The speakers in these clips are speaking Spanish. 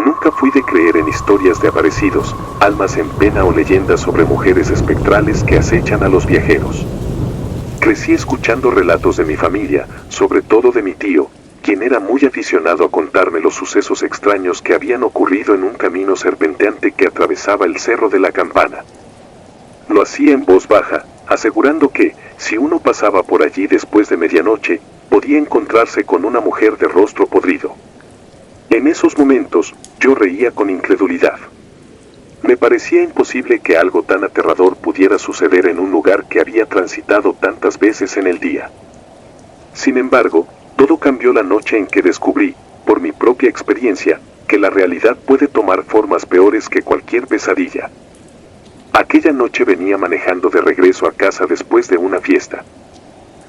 Nunca fui de creer en historias de aparecidos, almas en pena o leyendas sobre mujeres espectrales que acechan a los viajeros. Crecí escuchando relatos de mi familia, sobre todo de mi tío, quien era muy aficionado a contarme los sucesos extraños que habían ocurrido en un camino serpenteante que atravesaba el Cerro de la Campana. Lo hacía en voz baja, asegurando que, si uno pasaba por allí después de medianoche, podía encontrarse con una mujer de rostro podrido. En esos momentos, yo reía con incredulidad. Me parecía imposible que algo tan aterrador pudiera suceder en un lugar que había transitado tantas veces en el día. Sin embargo, todo cambió la noche en que descubrí, por mi propia experiencia, que la realidad puede tomar formas peores que cualquier pesadilla. Aquella noche venía manejando de regreso a casa después de una fiesta.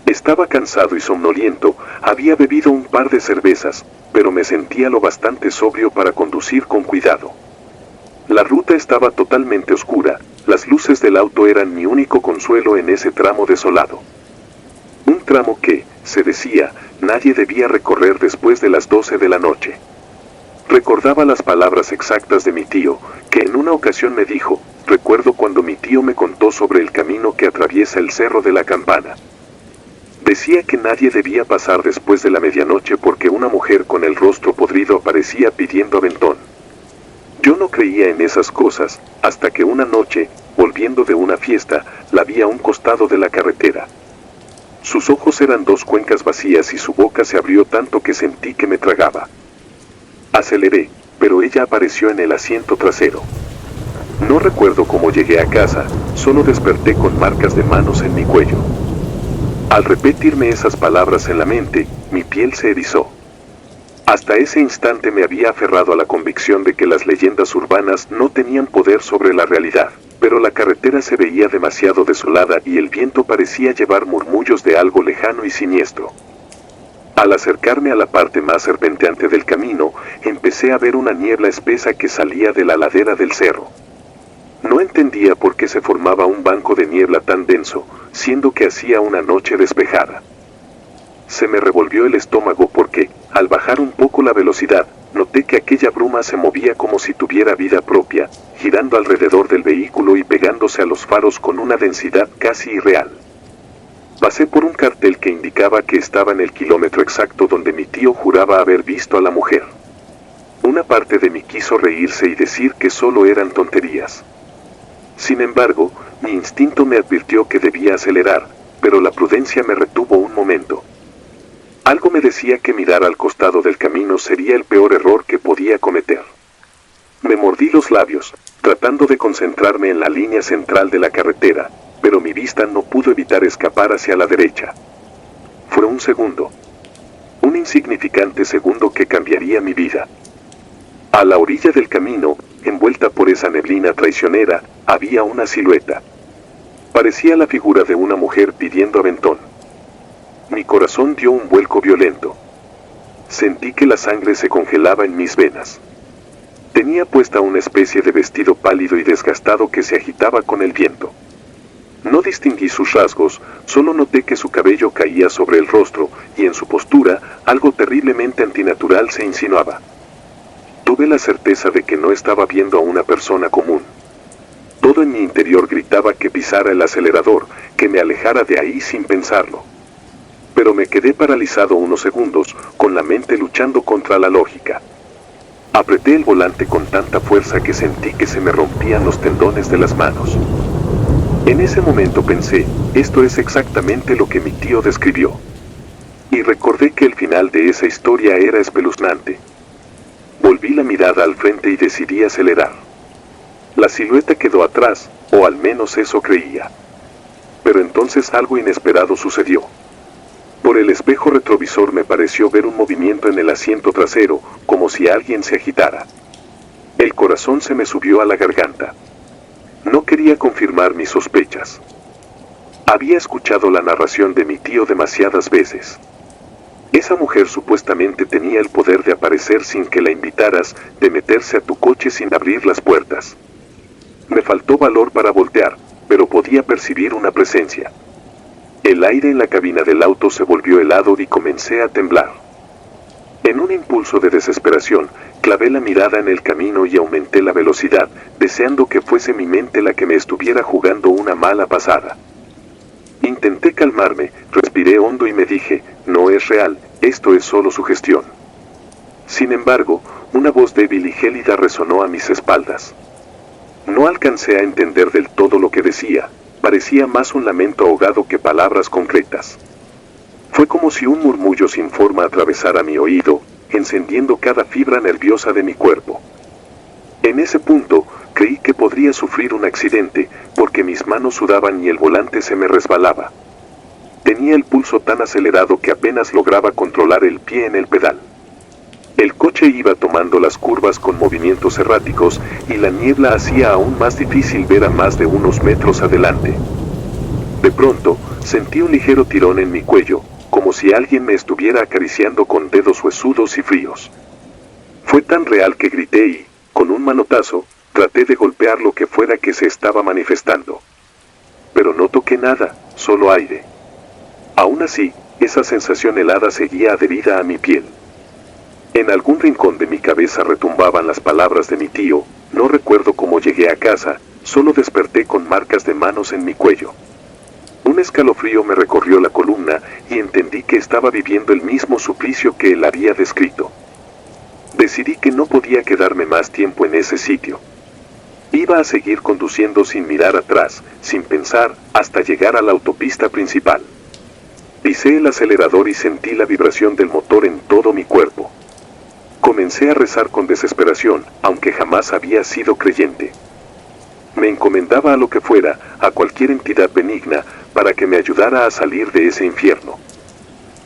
Estaba cansado y somnoliento, había bebido un par de cervezas, pero me sentía lo bastante sobrio para conducir con cuidado. La ruta estaba totalmente oscura, las luces del auto eran mi único consuelo en ese tramo desolado. Un tramo que, se decía, nadie debía recorrer después de las 12 de la noche. Recordaba las palabras exactas de mi tío, que en una ocasión me dijo: recuerdo cuando mi tío me contó sobre el camino que atraviesa el Cerro de la Campana. Decía que nadie debía pasar después de la medianoche porque una mujer con el rostro podrido aparecía pidiendo aventón. Yo no creía en esas cosas, hasta que una noche, volviendo de una fiesta, la vi a un costado de la carretera. Sus ojos eran dos cuencas vacías y su boca se abrió tanto que sentí que me tragaba. Aceleré, pero ella apareció en el asiento trasero. No recuerdo cómo llegué a casa, solo desperté con marcas de manos en mi cuello. Al repetirme esas palabras en la mente, mi piel se erizó. Hasta ese instante me había aferrado a la convicción de que las leyendas urbanas no tenían poder sobre la realidad, pero la carretera se veía demasiado desolada y el viento parecía llevar murmullos de algo lejano y siniestro. Al acercarme a la parte más serpenteante del camino, empecé a ver una niebla espesa que salía de la ladera del cerro. No entendía por qué se formaba un banco de niebla tan denso, siendo que hacía una noche despejada. Se me revolvió el estómago porque, al bajar un poco la velocidad, noté que aquella bruma se movía como si tuviera vida propia, girando alrededor del vehículo y pegándose a los faros con una densidad casi irreal. Pasé por un cartel que indicaba que estaba en el kilómetro exacto donde mi tío juraba haber visto a la mujer. Una parte de mí quiso reírse y decir que solo eran tonterías. Sin embargo, mi instinto me advirtió que debía acelerar, pero la prudencia me retuvo un momento. Algo me decía que mirar al costado del camino sería el peor error que podía cometer. Me mordí los labios, tratando de concentrarme en la línea central de la carretera, pero mi vista no pudo evitar escapar hacia la derecha. Fue un segundo. Un insignificante segundo que cambiaría mi vida. A la orilla del camino, envuelta por esa neblina traicionera, había una silueta. Parecía la figura de una mujer pidiendo aventón. Mi corazón dio un vuelco violento. Sentí que la sangre se congelaba en mis venas. Tenía puesta una especie de vestido pálido y desgastado que se agitaba con el viento. No distinguí sus rasgos, solo noté que su cabello caía sobre el rostro, y en su postura, algo terriblemente antinatural se insinuaba. Tuve la certeza de que no estaba viendo a una persona común. Todo en mi interior gritaba que pisara el acelerador, que me alejara de ahí sin pensarlo. Pero me quedé paralizado unos segundos, con la mente luchando contra la lógica. Apreté el volante con tanta fuerza que sentí que se me rompían los tendones de las manos. En ese momento pensé, esto es exactamente lo que mi tío describió. Y recordé que el final de esa historia era espeluznante. Volví la mirada al frente y decidí acelerar. La silueta quedó atrás, o al menos eso creía. Pero entonces algo inesperado sucedió. Por el espejo retrovisor me pareció ver un movimiento en el asiento trasero, como si alguien se agitara. El corazón se me subió a la garganta. No quería confirmar mis sospechas. Había escuchado la narración de mi tío demasiadas veces. Esa mujer supuestamente tenía el poder de aparecer sin que la invitaras, de meterse a tu coche sin abrir las puertas. Me faltó valor para voltear, pero podía percibir una presencia. El aire en la cabina del auto se volvió helado y comencé a temblar. En un impulso de desesperación, Clavé la mirada en el camino y aumenté la velocidad, deseando que fuese mi mente la que me estuviera jugando una mala pasada. Intenté calmarme, respiré hondo y me dije, no es real, esto es solo sugestión. Sin embargo, una voz débil y gélida resonó a mis espaldas. No alcancé a entender del todo lo que decía, parecía más un lamento ahogado que palabras concretas. Fue como si un murmullo sin forma atravesara mi oído, encendiendo cada fibra nerviosa de mi cuerpo. En ese punto, creí que podría sufrir un accidente, porque mis manos sudaban y el volante se me resbalaba. Tenía el pulso tan acelerado que apenas lograba controlar el pie en el pedal. El coche iba tomando las curvas con movimientos erráticos y la niebla hacía aún más difícil ver a más de unos metros adelante. De pronto, sentí un ligero tirón en mi cuello, como si alguien me estuviera acariciando con dedos huesudos y fríos. Fue tan real que grité y, con un manotazo, traté de golpear lo que fuera que se estaba manifestando. Pero no toqué nada, solo aire. Aún así, esa sensación helada seguía adherida a mi piel. En algún rincón de mi cabeza retumbaban las palabras de mi tío, no recuerdo cómo llegué a casa, solo desperté con marcas de manos en mi cuello. Un escalofrío me recorrió la columna y entendí que estaba viviendo el mismo suplicio que él había descrito. Decidí que no podía quedarme más tiempo en ese sitio. Iba a seguir conduciendo sin mirar atrás, sin pensar, hasta llegar a la autopista principal. Pisé el acelerador y sentí la vibración del motor en todo mi cuerpo. Comencé a rezar con desesperación, aunque jamás había sido creyente. Me encomendaba a lo que fuera, a cualquier entidad benigna, para que me ayudara a salir de ese infierno.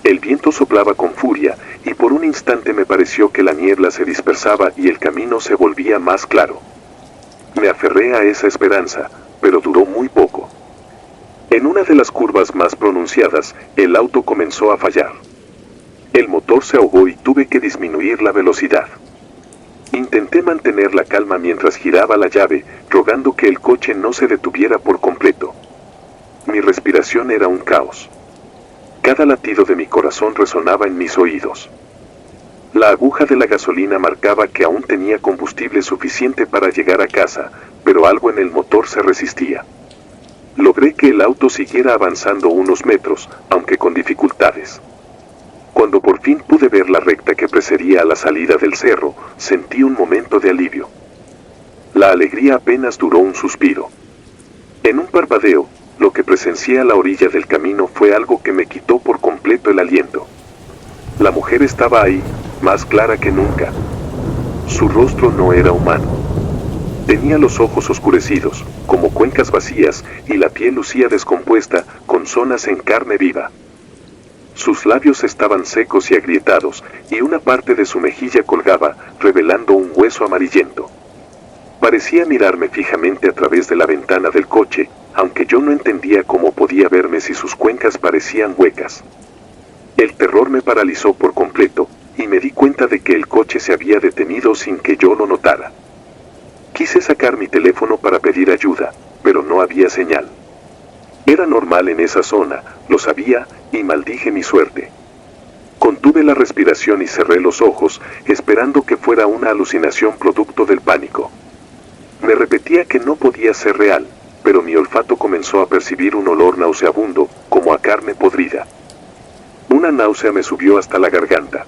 El viento soplaba con furia, y por un instante me pareció que la niebla se dispersaba y el camino se volvía más claro. Me aferré a esa esperanza, pero duró muy poco. En una de las curvas más pronunciadas, el auto comenzó a fallar. El motor se ahogó y tuve que disminuir la velocidad. Intenté mantener la calma mientras giraba la llave, rogando que el coche no se detuviera por completo. Mi respiración era un caos. Cada latido de mi corazón resonaba en mis oídos. La aguja de la gasolina marcaba que aún tenía combustible suficiente para llegar a casa, pero algo en el motor se resistía. Logré que el auto siguiera avanzando unos metros, aunque con dificultades. Cuando por fin pude ver la recta que precedía a la salida del cerro, sentí un momento de alivio. La alegría apenas duró un suspiro. En un parpadeo, lo que presencié a la orilla del camino fue algo que me quitó por completo el aliento. La mujer estaba ahí, más clara que nunca. Su rostro no era humano. Tenía los ojos oscurecidos, como cuencas vacías, y la piel lucía descompuesta, con zonas en carne viva. Sus labios estaban secos y agrietados, y una parte de su mejilla colgaba, revelando un hueso amarillento. Parecía mirarme fijamente a través de la ventana del coche, aunque yo no entendía cómo podía verme si sus cuencas parecían huecas. El terror me paralizó por completo, y me di cuenta de que el coche se había detenido sin que yo lo notara. Quise sacar mi teléfono para pedir ayuda, pero no había señal. Era normal en esa zona, lo sabía, y maldije mi suerte. Contuve la respiración y cerré los ojos, esperando que fuera una alucinación producto del pánico. Me repetía que no podía ser real, pero mi olfato comenzó a percibir un olor nauseabundo, como a carne podrida. Una náusea me subió hasta la garganta.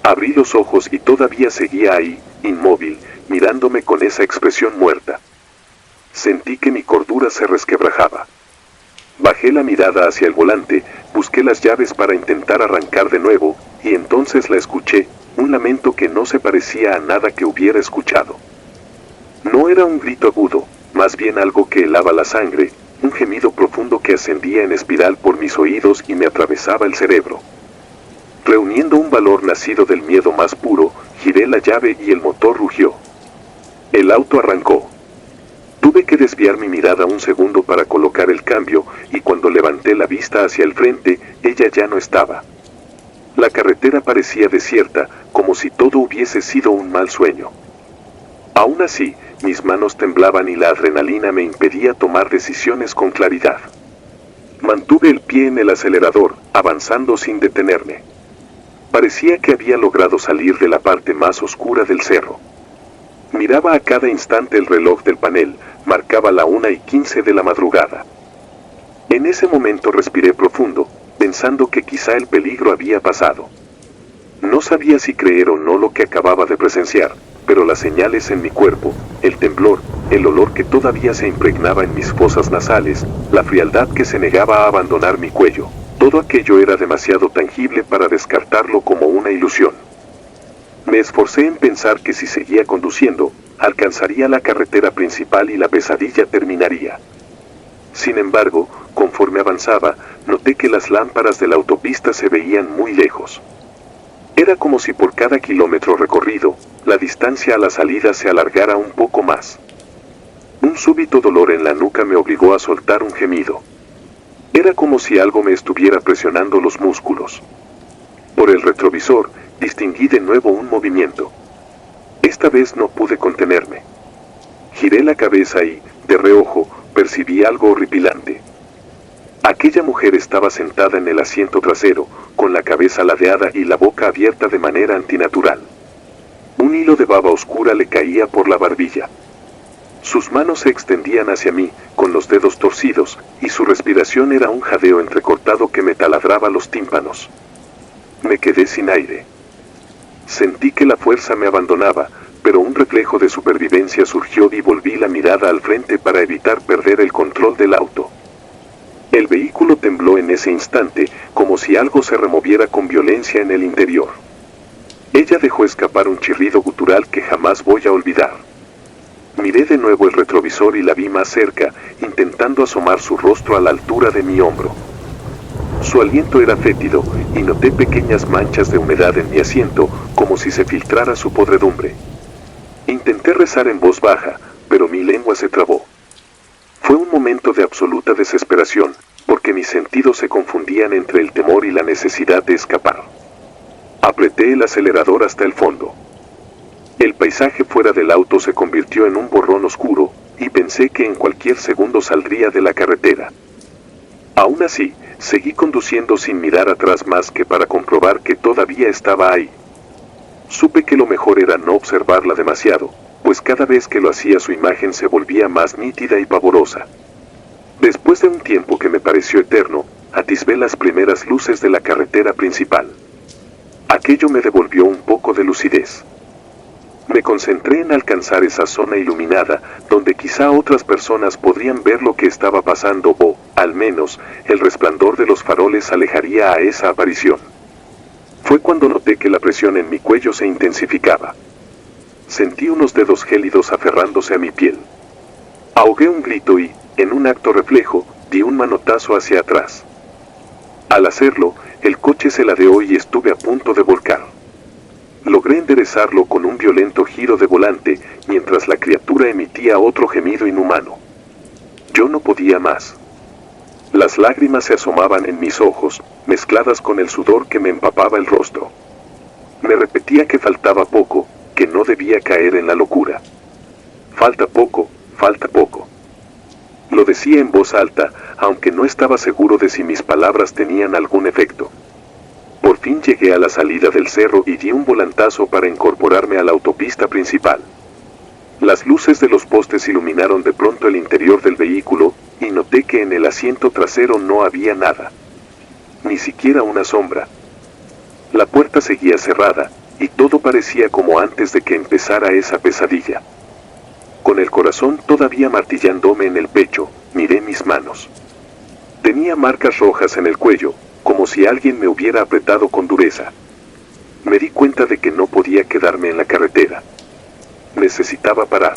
Abrí los ojos y todavía seguía ahí, inmóvil, mirándome con esa expresión muerta. Sentí que mi cordura se resquebrajaba. Bajé la mirada hacia el volante, busqué las llaves para intentar arrancar de nuevo, y entonces la escuché, un lamento que no se parecía a nada que hubiera escuchado. No era un grito agudo, más bien algo que helaba la sangre, un gemido profundo que ascendía en espiral por mis oídos y me atravesaba el cerebro. Reuniendo un valor nacido del miedo más puro, giré la llave y el motor rugió. El auto arrancó. Tuve que desviar mi mirada un segundo para colocar el cambio, y cuando levanté la vista hacia el frente, ella ya no estaba. La carretera parecía desierta, como si todo hubiese sido un mal sueño. Aún así, mis manos temblaban y la adrenalina me impedía tomar decisiones con claridad. Mantuve el pie en el acelerador, avanzando sin detenerme. Parecía que había logrado salir de la parte más oscura del cerro. Miraba a cada instante el reloj del panel, marcaba la 1:15 de la madrugada. En ese momento respiré profundo, pensando que quizá el peligro había pasado. No sabía si creer o no lo que acababa de presenciar, pero las señales en mi cuerpo, el temblor, el olor que todavía se impregnaba en mis fosas nasales, la frialdad que se negaba a abandonar mi cuello, todo aquello era demasiado tangible para descartarlo como una ilusión. Me esforcé en pensar que si seguía conduciendo, alcanzaría la carretera principal y la pesadilla terminaría. Sin embargo, conforme avanzaba, noté que las lámparas de la autopista se veían muy lejos. Era como si por cada kilómetro recorrido, la distancia a la salida se alargara un poco más. Un súbito dolor en la nuca me obligó a soltar un gemido. Era como si algo me estuviera presionando los músculos. Por el retrovisor, distinguí de nuevo un movimiento. Esta vez no pude contenerme. Giré la cabeza y, de reojo, percibí algo horripilante. Aquella mujer estaba sentada en el asiento trasero, con la cabeza ladeada y la boca abierta de manera antinatural. Un hilo de baba oscura le caía por la barbilla. Sus manos se extendían hacia mí, con los dedos torcidos, y su respiración era un jadeo entrecortado que me taladraba los tímpanos. Me quedé sin aire. Sentí que la fuerza me abandonaba, pero un reflejo de supervivencia surgió y volví la mirada al frente para evitar perder el control del auto. El vehículo tembló en ese instante, como si algo se removiera con violencia en el interior. Ella dejó escapar un chirrido gutural que jamás voy a olvidar. Miré de nuevo el retrovisor y la vi más cerca, intentando asomar su rostro a la altura de mi hombro. Su aliento era fétido, y noté pequeñas manchas de humedad en mi asiento, como si se filtrara su podredumbre. Intenté rezar en voz baja, pero mi lengua se trabó. Fue un momento de absoluta desesperación, porque mis sentidos se confundían entre el temor y la necesidad de escapar. Apreté el acelerador hasta el fondo. El paisaje fuera del auto se convirtió en un borrón oscuro, y pensé que en cualquier segundo saldría de la carretera. Aún así, seguí conduciendo sin mirar atrás más que para comprobar que todavía estaba ahí. Supe que lo mejor era no observarla demasiado, pues cada vez que lo hacía su imagen se volvía más nítida y pavorosa. Después de un tiempo que me pareció eterno, atisbé las primeras luces de la carretera principal. Aquello me devolvió un poco de lucidez. Me concentré en alcanzar esa zona iluminada, donde quizá otras personas podrían ver lo que estaba pasando o, al menos, el resplandor de los faroles alejaría a esa aparición. Fue cuando noté que la presión en mi cuello se intensificaba. Sentí unos dedos gélidos aferrándose a mi piel. Ahogué un grito y, en un acto reflejo, di un manotazo hacia atrás. Al hacerlo, el coche se ladeó y estuve a punto de volcar. Logré enderezarlo con un violento giro de volante, mientras la criatura emitía otro gemido inhumano. Yo no podía más. Las lágrimas se asomaban en mis ojos, mezcladas con el sudor que me empapaba el rostro. Me repetía que faltaba poco, que no debía caer en la locura. Falta poco, falta poco. Lo decía en voz alta, aunque no estaba seguro de si mis palabras tenían algún efecto. Por fin llegué a la salida del cerro y di un volantazo para incorporarme a la autopista principal. Las luces de los postes iluminaron de pronto el interior del vehículo, y noté que en el asiento trasero no había nada. Ni siquiera una sombra. La puerta seguía cerrada, y todo parecía como antes de que empezara esa pesadilla. Con el corazón todavía martillándome en el pecho, miré mis manos. Tenía marcas rojas en el cuello, como si alguien me hubiera apretado con dureza. Me di cuenta de que no podía quedarme en la carretera. Necesitaba parar.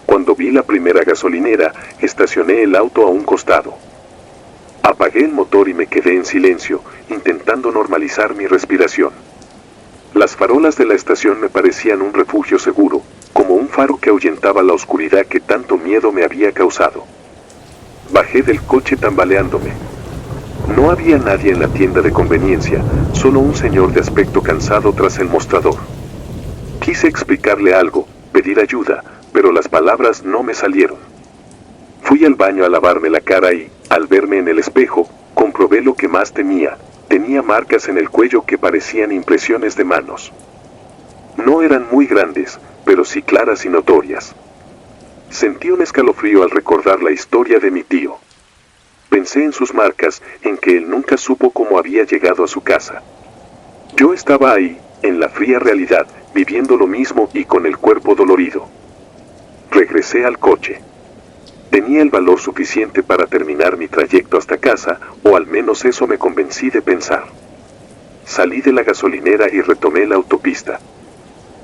Cuando vi la primera gasolinera, estacioné el auto a un costado. Apagué el motor y me quedé en silencio, intentando normalizar mi respiración. Las farolas de la estación me parecían un refugio seguro, como un faro que ahuyentaba la oscuridad que tanto miedo me había causado. Bajé del coche tambaleándome. No había nadie en la tienda de conveniencia, solo un señor de aspecto cansado tras el mostrador. Quise explicarle algo, pedir ayuda, pero las palabras no me salieron. Fui al baño a lavarme la cara y, al verme en el espejo, comprobé lo que más temía. Tenía marcas en el cuello que parecían impresiones de manos. No eran muy grandes, pero sí claras y notorias. Sentí un escalofrío al recordar la historia de mi tío. Pensé en sus marcas, en que él nunca supo cómo había llegado a su casa. Yo estaba ahí, en la fría realidad, viviendo lo mismo y con el cuerpo dolorido. Regresé al coche. Tenía el valor suficiente para terminar mi trayecto hasta casa, o al menos eso me convencí de pensar. Salí de la gasolinera y retomé la autopista.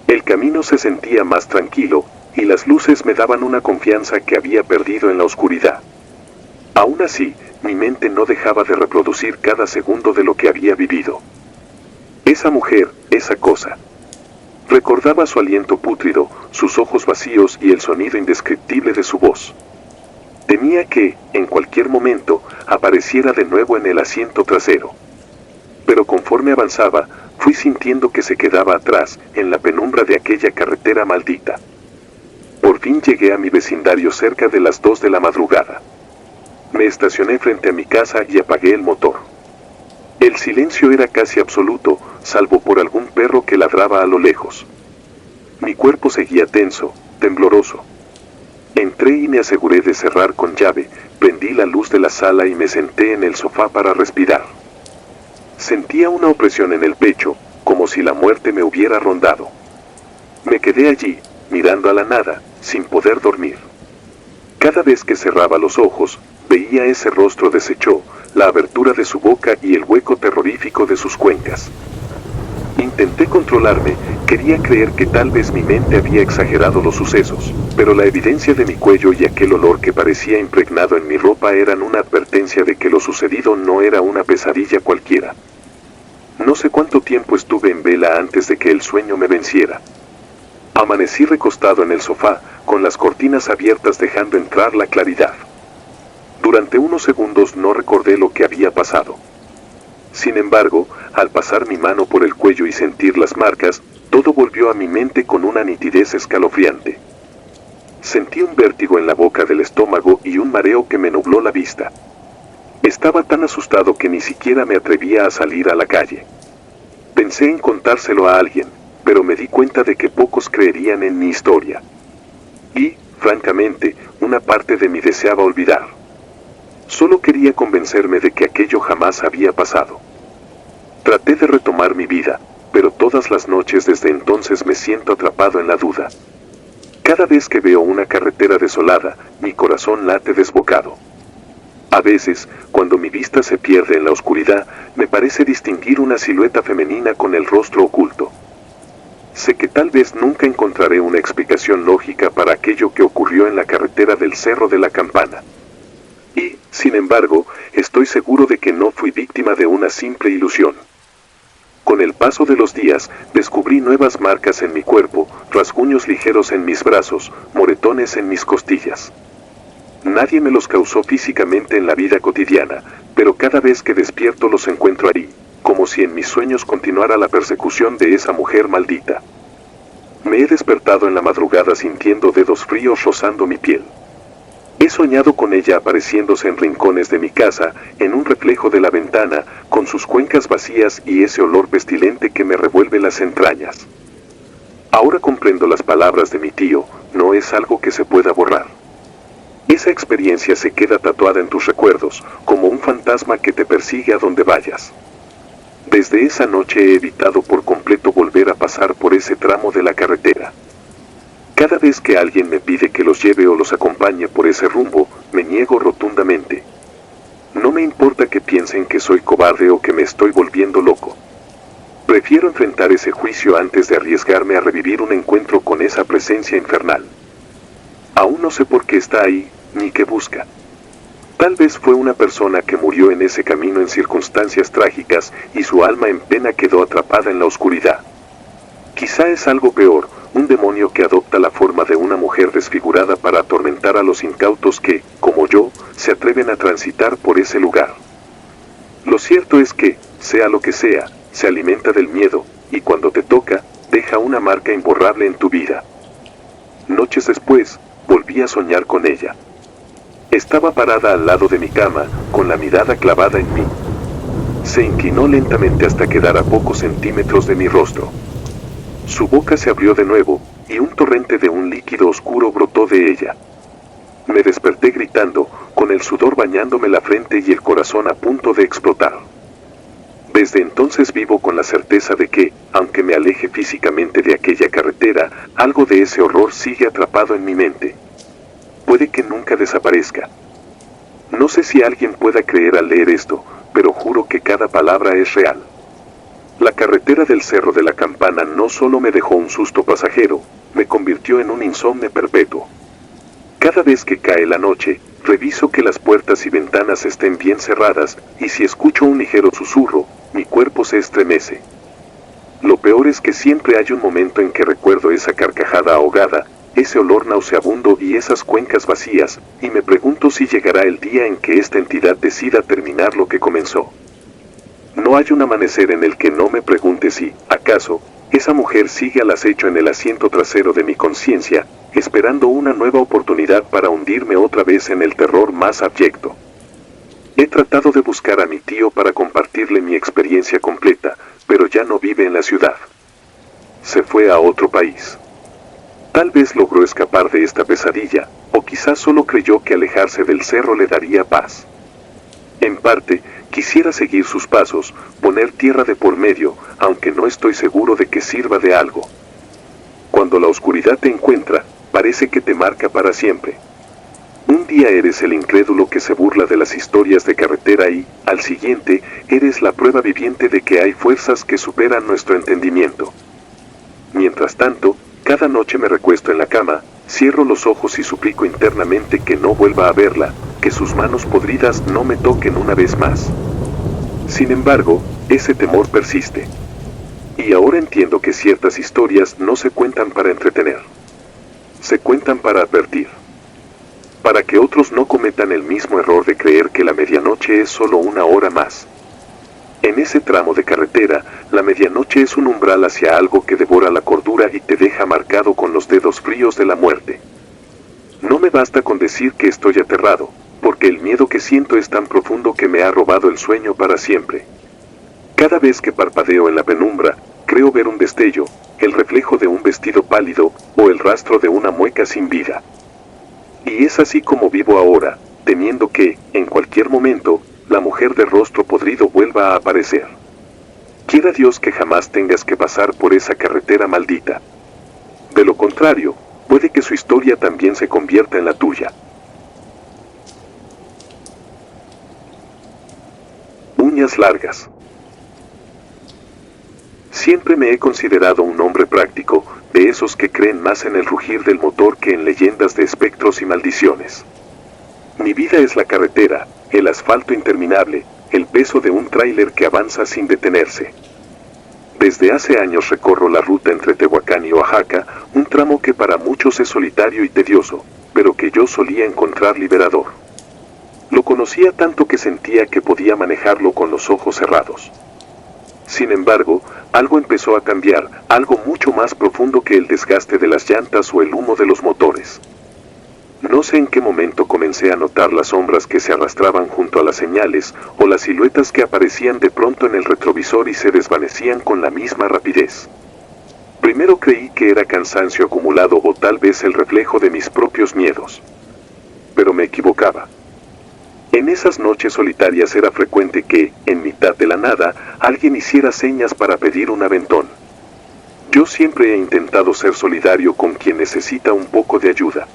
El camino se sentía más tranquilo, y las luces me daban una confianza que había perdido en la oscuridad. Aún así, mi mente no dejaba de reproducir cada segundo de lo que había vivido. Esa mujer, esa cosa. Recordaba su aliento pútrido, sus ojos vacíos y el sonido indescriptible de su voz. Temía que, en cualquier momento, apareciera de nuevo en el asiento trasero. Pero conforme avanzaba, fui sintiendo que se quedaba atrás, en la penumbra de aquella carretera maldita. Por fin llegué a mi vecindario cerca de las 2 de la madrugada. Me estacioné frente a mi casa y apagué el motor. El silencio era casi absoluto, salvo por algún perro que ladraba a lo lejos. Mi cuerpo seguía tenso, tembloroso. Entré y me aseguré de cerrar con llave, prendí la luz de la sala y me senté en el sofá para respirar. Sentía una opresión en el pecho, como si la muerte me hubiera rondado. Me quedé allí, mirando a la nada, sin poder dormir. Cada vez que cerraba los ojos, veía ese rostro deshecho, la abertura de su boca y el hueco terrorífico de sus cuencas. Intenté controlarme, quería creer que tal vez mi mente había exagerado los sucesos, pero la evidencia de mi cuello y aquel olor que parecía impregnado en mi ropa eran una advertencia de que lo sucedido no era una pesadilla cualquiera. No sé cuánto tiempo estuve en vela antes de que el sueño me venciera. Amanecí recostado en el sofá, con las cortinas abiertas dejando entrar la claridad. Durante unos segundos no recordé lo que había pasado. Sin embargo, al pasar mi mano por el cuello y sentir las marcas, todo volvió a mi mente con una nitidez escalofriante. Sentí un vértigo en la boca del estómago y un mareo que me nubló la vista. Estaba tan asustado que ni siquiera me atrevía a salir a la calle. Pensé en contárselo a alguien, pero me di cuenta de que pocos creerían en mi historia. Y, francamente, una parte de mí deseaba olvidar. Solo quería convencerme de que aquello jamás había pasado. Traté de retomar mi vida, pero todas las noches desde entonces me siento atrapado en la duda. Cada vez que veo una carretera desolada, mi corazón late desbocado. A veces, cuando mi vista se pierde en la oscuridad, me parece distinguir una silueta femenina con el rostro oculto. Sé que tal vez nunca encontraré una explicación lógica para aquello que ocurrió en la carretera del Cerro de la Campana. Y, sin embargo, estoy seguro de que no fui víctima de una simple ilusión. Con el paso de los días, descubrí nuevas marcas en mi cuerpo, rasguños ligeros en mis brazos, moretones en mis costillas. Nadie me los causó físicamente en la vida cotidiana, pero cada vez que despierto los encuentro ahí, como si en mis sueños continuara la persecución de esa mujer maldita. Me he despertado en la madrugada sintiendo dedos fríos rozando mi piel. He soñado con ella apareciéndose en rincones de mi casa, en un reflejo de la ventana, con sus cuencas vacías y ese olor pestilente que me revuelve las entrañas. Ahora comprendo las palabras de mi tío, no es algo que se pueda borrar. Esa experiencia se queda tatuada en tus recuerdos, como un fantasma que te persigue a donde vayas. Desde esa noche he evitado por completo volver a pasar por ese tramo de la carretera. Cada vez que alguien me pide que los lleve o los acompañe por ese rumbo, me niego rotundamente. No me importa que piensen que soy cobarde o que me estoy volviendo loco. Prefiero enfrentar ese juicio antes de arriesgarme a revivir un encuentro con esa presencia infernal. Aún no sé por qué está ahí, ni qué busca. Tal vez fue una persona que murió en ese camino en circunstancias trágicas y su alma en pena quedó atrapada en la oscuridad. Quizá es algo peor, un demonio que adopta la forma de una mujer desfigurada para atormentar a los incautos que, como yo, se atreven a transitar por ese lugar. Lo cierto es que, sea lo que sea, se alimenta del miedo, y cuando te toca, deja una marca imborrable en tu vida. Noches después, volví a soñar con ella. Estaba parada al lado de mi cama, con la mirada clavada en mí. Se inclinó lentamente hasta quedar a pocos centímetros de mi rostro. Su boca se abrió de nuevo, y un torrente de un líquido oscuro brotó de ella. Me desperté gritando, con el sudor bañándome la frente y el corazón a punto de explotar. Desde entonces vivo con la certeza de que, aunque me aleje físicamente de aquella carretera, algo de ese horror sigue atrapado en mi mente. Puede que nunca desaparezca. No sé si alguien pueda creer al leer esto, pero juro que cada palabra es real. La carretera del Cerro de la Campana no solo me dejó un susto pasajero, me convirtió en un insomnio perpetuo. Cada vez que cae la noche, reviso que las puertas y ventanas estén bien cerradas, y si escucho un ligero susurro, mi cuerpo se estremece. Lo peor es que siempre hay un momento en que recuerdo esa carcajada ahogada, ese olor nauseabundo y esas cuencas vacías, y me pregunto si llegará el día en que esta entidad decida terminar lo que comenzó. No hay un amanecer en el que no me pregunte si, acaso, esa mujer sigue al acecho en el asiento trasero de mi conciencia, esperando una nueva oportunidad para hundirme otra vez en el terror más abyecto. He tratado de buscar a mi tío para compartirle mi experiencia completa, pero ya no vive en la ciudad. Se fue a otro país. Tal vez logró escapar de esta pesadilla, o quizás solo creyó que alejarse del cerro le daría paz. En parte, quisiera seguir sus pasos, poner tierra de por medio, aunque no estoy seguro de que sirva de algo. Cuando la oscuridad te encuentra, parece que te marca para siempre. Un día eres el incrédulo que se burla de las historias de carretera y, al siguiente, eres la prueba viviente de que hay fuerzas que superan nuestro entendimiento. Mientras tanto, cada noche me recuesto en la cama, cierro los ojos y suplico internamente que no vuelva a verla, que sus manos podridas no me toquen una vez más. Sin embargo, ese temor persiste. Y ahora entiendo que ciertas historias no se cuentan para entretener. Se cuentan para advertir. Para que otros no cometan el mismo error de creer que la medianoche es solo una hora más. En ese tramo de carretera, la medianoche es un umbral hacia algo que devora la cordura y te deja marcado con los dedos fríos de la muerte. No me basta con decir que estoy aterrado, porque el miedo que siento es tan profundo que me ha robado el sueño para siempre. Cada vez que parpadeo en la penumbra, creo ver un destello, el reflejo de un vestido pálido, o el rastro de una mueca sin vida. Y es así como vivo ahora, temiendo que, en cualquier momento, la mujer de rostro podrido vuelva a aparecer. Quiera Dios que jamás tengas que pasar por esa carretera maldita. De lo contrario, puede que su historia también se convierta en la tuya. Uñas largas. Siempre me he considerado un hombre práctico, de esos que creen más en el rugir del motor que en leyendas de espectros y maldiciones. Mi vida es la carretera, el asfalto interminable, el peso de un tráiler que avanza sin detenerse. Desde hace años recorro la ruta entre Tehuacán y Oaxaca, un tramo que para muchos es solitario y tedioso, pero que yo solía encontrar liberador. Lo conocía tanto que sentía que podía manejarlo con los ojos cerrados. Sin embargo, algo empezó a cambiar, algo mucho más profundo que el desgaste de las llantas o el humo de los motores. No sé en qué momento comencé a notar las sombras que se arrastraban junto a las señales, o las siluetas que aparecían de pronto en el retrovisor y se desvanecían con la misma rapidez. Primero creí que era cansancio acumulado o tal vez el reflejo de mis propios miedos. Pero me equivocaba. En esas noches solitarias era frecuente que, en mitad de la nada, alguien hiciera señas para pedir un aventón. Yo siempre he intentado ser solidario con quien necesita un poco de ayuda.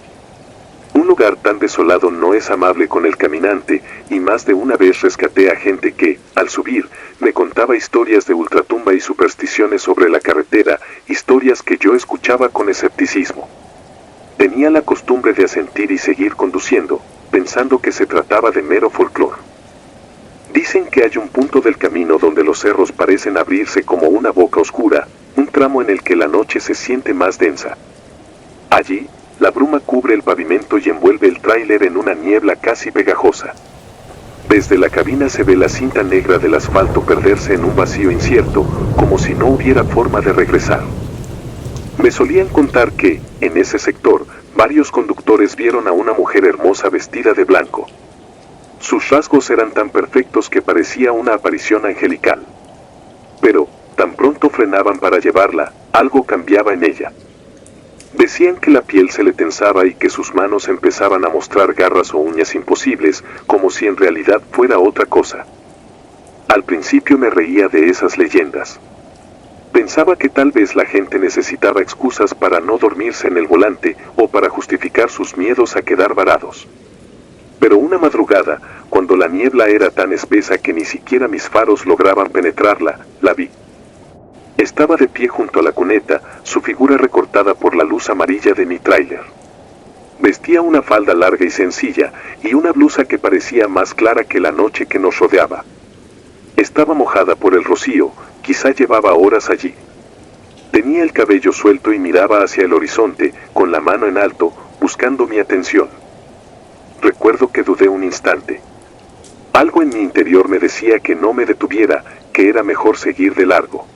Un lugar tan desolado no es amable con el caminante, y más de una vez rescaté a gente que, al subir, me contaba historias de ultratumba y supersticiones sobre la carretera, historias que yo escuchaba con escepticismo. Tenía la costumbre de asentir y seguir conduciendo, pensando que se trataba de mero folclore. Dicen que hay un punto del camino donde los cerros parecen abrirse como una boca oscura, un tramo en el que la noche se siente más densa. Allí, la bruma cubre el pavimento y envuelve el tráiler en una niebla casi pegajosa. Desde la cabina se ve la cinta negra del asfalto perderse en un vacío incierto, como si no hubiera forma de regresar. Me solían contar que, en ese sector, varios conductores vieron a una mujer hermosa vestida de blanco. Sus rasgos eran tan perfectos que parecía una aparición angelical. Pero, tan pronto frenaban para llevarla, algo cambiaba en ella. Decían que la piel se le tensaba y que sus manos empezaban a mostrar garras o uñas imposibles, como si en realidad fuera otra cosa. Al principio me reía de esas leyendas. Pensaba que tal vez la gente necesitaba excusas para no dormirse en el volante o para justificar sus miedos a quedar varados. Pero una madrugada, cuando la niebla era tan espesa que ni siquiera mis faros lograban penetrarla, la vi. Estaba de pie junto a la cuneta, su figura recortada por la luz amarilla de mi tráiler. Vestía una falda larga y sencilla, y una blusa que parecía más clara que la noche que nos rodeaba. Estaba mojada por el rocío, quizá llevaba horas allí. Tenía el cabello suelto y miraba hacia el horizonte, con la mano en alto, buscando mi atención. Recuerdo que dudé un instante. Algo en mi interior me decía que no me detuviera, que era mejor seguir de largo.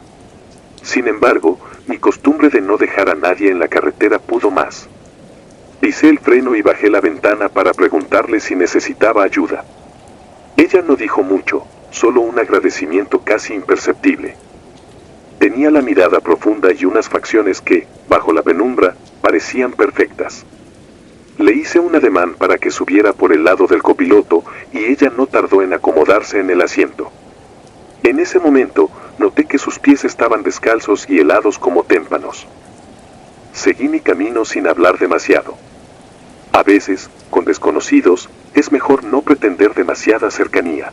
Sin embargo, mi costumbre de no dejar a nadie en la carretera pudo más. Pisé el freno y bajé la ventana para preguntarle si necesitaba ayuda. Ella no dijo mucho, solo un agradecimiento casi imperceptible. Tenía la mirada profunda y unas facciones que, bajo la penumbra, parecían perfectas. Le hice un ademán para que subiera por el lado del copiloto y ella no tardó en acomodarse en el asiento. En ese momento, noté que sus pies estaban descalzos y helados como témpanos. Seguí mi camino sin hablar demasiado. A veces, con desconocidos, es mejor no pretender demasiada cercanía.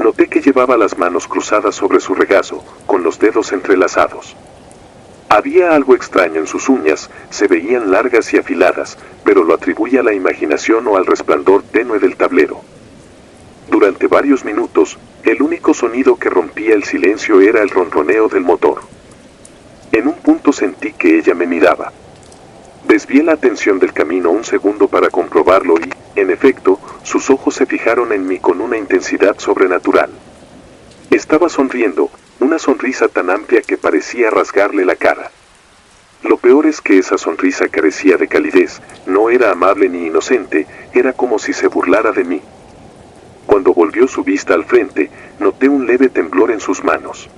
Noté que llevaba las manos cruzadas sobre su regazo, con los dedos entrelazados. Había algo extraño en sus uñas, se veían largas y afiladas, pero lo atribuía a la imaginación o al resplandor tenue del tablero. Durante varios minutos, el único sonido que rompía el silencio era el ronroneo del motor. En un punto sentí que ella me miraba. Desvié la atención del camino un segundo para comprobarlo y, en efecto, sus ojos se fijaron en mí con una intensidad sobrenatural. Estaba sonriendo, una sonrisa tan amplia que parecía rasgarle la cara. Lo peor es que esa sonrisa carecía de calidez, no era amable ni inocente, era como si se burlara de mí. Cuando volvió su vista al frente, noté un leve temblor en sus manos.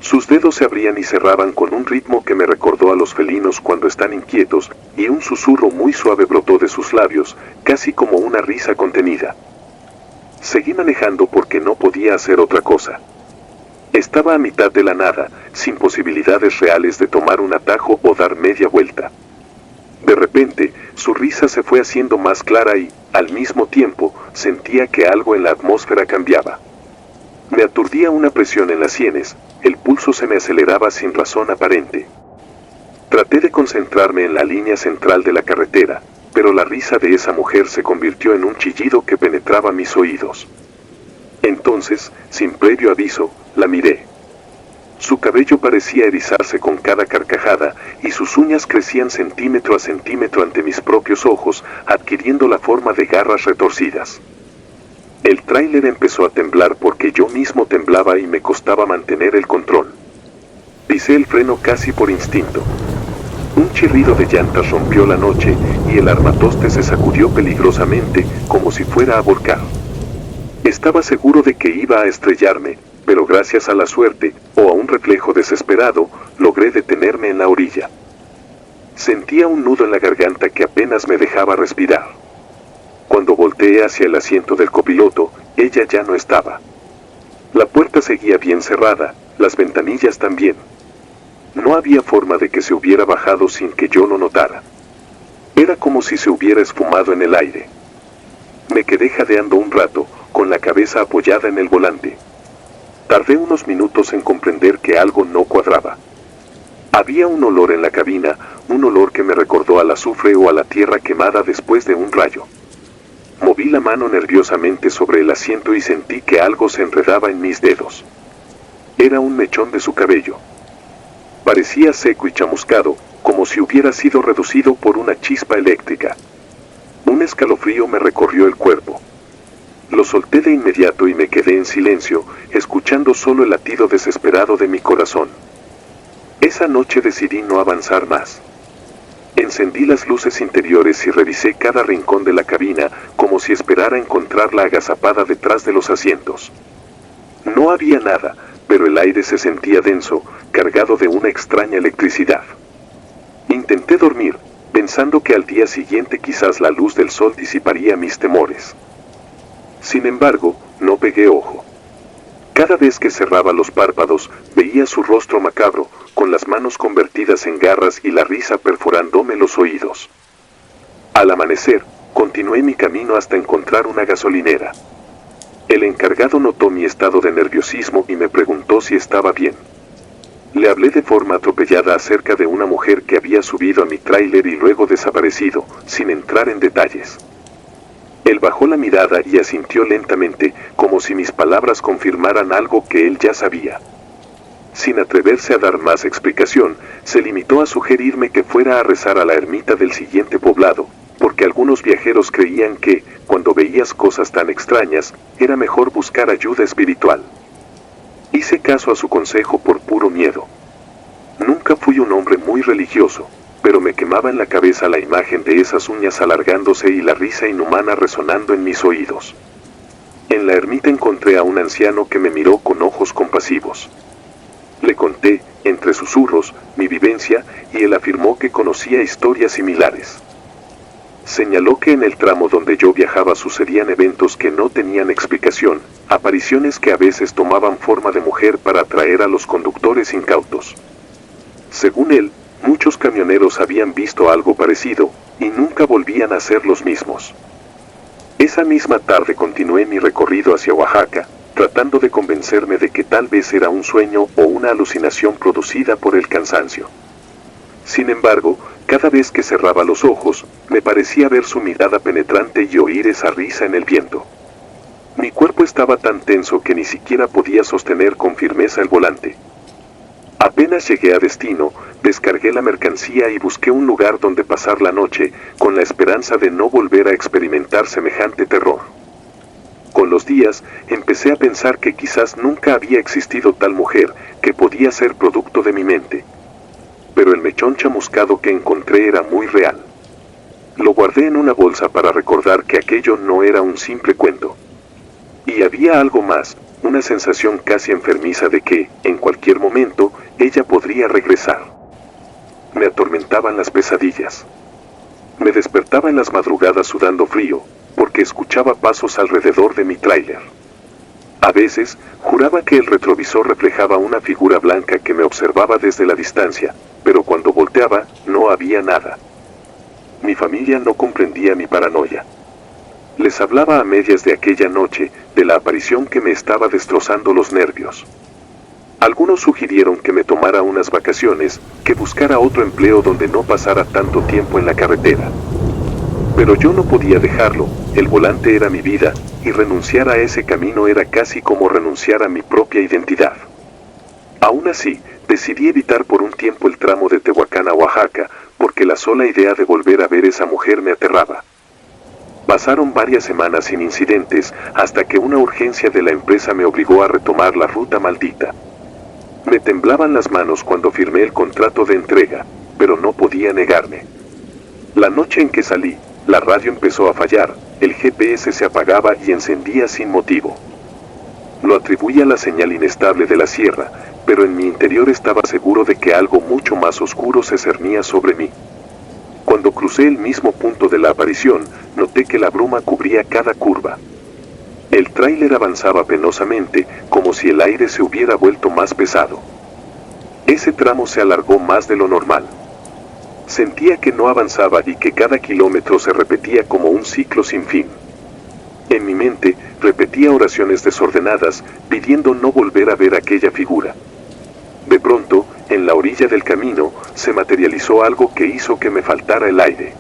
Sus dedos se abrían y cerraban con un ritmo que me recordó a los felinos cuando están inquietos, y un susurro muy suave brotó de sus labios, casi como una risa contenida. Seguí manejando porque no podía hacer otra cosa. Estaba a mitad de la nada, sin posibilidades reales de tomar un atajo o dar media vuelta. De repente, su risa se fue haciendo más clara y, al mismo tiempo, sentía que algo en la atmósfera cambiaba. Me aturdía una presión en las sienes, el pulso se me aceleraba sin razón aparente. Traté de concentrarme en la línea central de la carretera, pero la risa de esa mujer se convirtió en un chillido que penetraba mis oídos. Entonces, sin previo aviso, la miré. Su cabello parecía erizarse con cada carcajada, y sus uñas crecían centímetro a centímetro ante mis propios ojos, adquiriendo la forma de garras retorcidas. El tráiler empezó a temblar porque yo mismo temblaba y me costaba mantener el control. Pisé el freno casi por instinto. Un chirrido de llantas rompió la noche, y el armatoste se sacudió peligrosamente, como si fuera a volcar. Estaba seguro de que iba a estrellarme, pero gracias a la suerte, o a un reflejo desesperado, logré detenerme en la orilla. Sentía un nudo en la garganta que apenas me dejaba respirar. Cuando volteé hacia el asiento del copiloto, ella ya no estaba. La puerta seguía bien cerrada, las ventanillas también. No había forma de que se hubiera bajado sin que yo lo notara. Era como si se hubiera esfumado en el aire. Me quedé jadeando un rato, con la cabeza apoyada en el volante. Tardé unos minutos en comprender que algo no cuadraba. Había un olor en la cabina, un olor que me recordó al azufre o a la tierra quemada después de un rayo. Moví la mano nerviosamente sobre el asiento y sentí que algo se enredaba en mis dedos. Era un mechón de su cabello. Parecía seco y chamuscado, como si hubiera sido reducido por una chispa eléctrica. Un escalofrío me recorrió el cuerpo. Lo solté de inmediato y me quedé en silencio, escuchando solo el latido desesperado de mi corazón. Esa noche decidí no avanzar más. Encendí las luces interiores y revisé cada rincón de la cabina, como si esperara encontrarla agazapada detrás de los asientos. No había nada, pero el aire se sentía denso, cargado de una extraña electricidad. Intenté dormir, pensando que al día siguiente quizás la luz del sol disiparía mis temores. Sin embargo, no pegué ojo. Cada vez que cerraba los párpados, veía su rostro macabro, con las manos convertidas en garras y la risa perforándome los oídos. Al amanecer, continué mi camino hasta encontrar una gasolinera. El encargado notó mi estado de nerviosismo y me preguntó si estaba bien. Le hablé de forma atropellada acerca de una mujer que había subido a mi tráiler y luego desaparecido, sin entrar en detalles. Él bajó la mirada y asintió lentamente, como si mis palabras confirmaran algo que él ya sabía. Sin atreverse a dar más explicación, se limitó a sugerirme que fuera a rezar a la ermita del siguiente poblado, porque algunos viajeros creían que, cuando veías cosas tan extrañas, era mejor buscar ayuda espiritual. Hice caso a su consejo por puro miedo. Nunca fui un hombre muy religioso, pero me quemaba en la cabeza la imagen de esas uñas alargándose y la risa inhumana resonando en mis oídos. En la ermita encontré a un anciano que me miró con ojos compasivos. Le conté, entre susurros, mi vivencia, y él afirmó que conocía historias similares. Señaló que en el tramo donde yo viajaba sucedían eventos que no tenían explicación, apariciones que a veces tomaban forma de mujer para atraer a los conductores incautos. Según él, muchos camioneros habían visto algo parecido, y nunca volvían a ser los mismos. Esa misma tarde continué mi recorrido hacia Oaxaca, tratando de convencerme de que tal vez era un sueño o una alucinación producida por el cansancio. Sin embargo, cada vez que cerraba los ojos, me parecía ver su mirada penetrante y oír esa risa en el viento. Mi cuerpo estaba tan tenso que ni siquiera podía sostener con firmeza el volante. Apenas llegué a destino, descargué la mercancía y busqué un lugar donde pasar la noche, con la esperanza de no volver a experimentar semejante terror. Con los días, empecé a pensar que quizás nunca había existido tal mujer, que podía ser producto de mi mente. Pero el mechón chamuscado que encontré era muy real. Lo guardé en una bolsa para recordar que aquello no era un simple cuento. Y había algo más, una sensación casi enfermiza de que, en cualquier momento, ella podría regresar. Me atormentaban las pesadillas. Me despertaba en las madrugadas sudando frío, porque escuchaba pasos alrededor de mi tráiler. A veces, juraba que el retrovisor reflejaba una figura blanca que me observaba desde la distancia, pero cuando volteaba, no había nada. Mi familia no comprendía mi paranoia. Les hablaba a medias de aquella noche, de la aparición que me estaba destrozando los nervios. Algunos sugirieron que me tomara unas vacaciones, que buscara otro empleo donde no pasara tanto tiempo en la carretera. Pero yo no podía dejarlo, el volante era mi vida, y renunciar a ese camino era casi como renunciar a mi propia identidad. Aún así, decidí evitar por un tiempo el tramo de Tehuacán a Oaxaca, porque la sola idea de volver a ver a esa mujer me aterraba. Pasaron varias semanas sin incidentes, hasta que una urgencia de la empresa me obligó a retomar la ruta maldita. Me temblaban las manos cuando firmé el contrato de entrega, pero no podía negarme. La noche en que salí, la radio empezó a fallar, el GPS se apagaba y encendía sin motivo. Lo atribuía a la señal inestable de la sierra, pero en mi interior estaba seguro de que algo mucho más oscuro se cernía sobre mí. Cuando crucé el mismo punto de la aparición, noté que la bruma cubría cada curva. El tráiler avanzaba penosamente, como si el aire se hubiera vuelto más pesado. Ese tramo se alargó más de lo normal. Sentía que no avanzaba y que cada kilómetro se repetía como un ciclo sin fin. En mi mente, repetía oraciones desordenadas, pidiendo no volver a ver aquella figura. De pronto, en la orilla del camino, se materializó algo que hizo que me faltara el aire.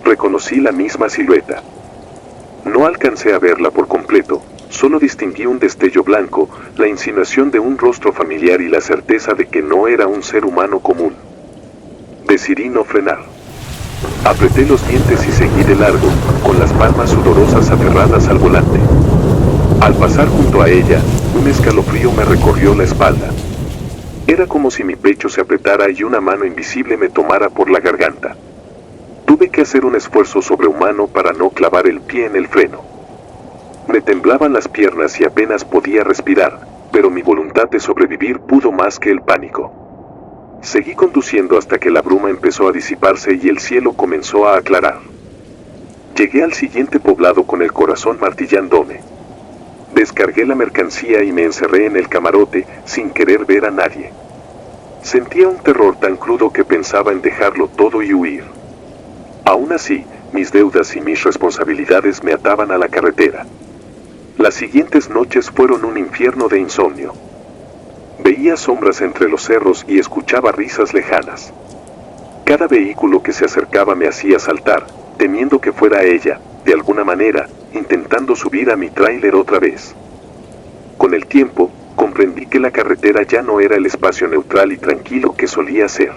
Reconocí la misma silueta. No alcancé a verla por completo, solo distinguí un destello blanco, la insinuación de un rostro familiar y la certeza de que no era un ser humano común. Decidí no frenar. Apreté los dientes y seguí de largo, con las palmas sudorosas aferradas al volante. Al pasar junto a ella, un escalofrío me recorrió la espalda. Era como si mi pecho se apretara y una mano invisible me tomara por la garganta. Tuve que hacer un esfuerzo sobrehumano para no clavar el pie en el freno. Me temblaban las piernas y apenas podía respirar, pero mi voluntad de sobrevivir pudo más que el pánico. Seguí conduciendo hasta que la bruma empezó a disiparse y el cielo comenzó a aclarar. Llegué al siguiente poblado con el corazón martillándome. Descargué la mercancía y me encerré en el camarote sin querer ver a nadie. Sentía un terror tan crudo que pensaba en dejarlo todo y huir. Aún así, mis deudas y mis responsabilidades me ataban a la carretera. Las siguientes noches fueron un infierno de insomnio. Veía sombras entre los cerros y escuchaba risas lejanas. Cada vehículo que se acercaba me hacía saltar, temiendo que fuera ella, de alguna manera, intentando subir a mi tráiler otra vez. Con el tiempo, comprendí que la carretera ya no era el espacio neutral y tranquilo que solía ser.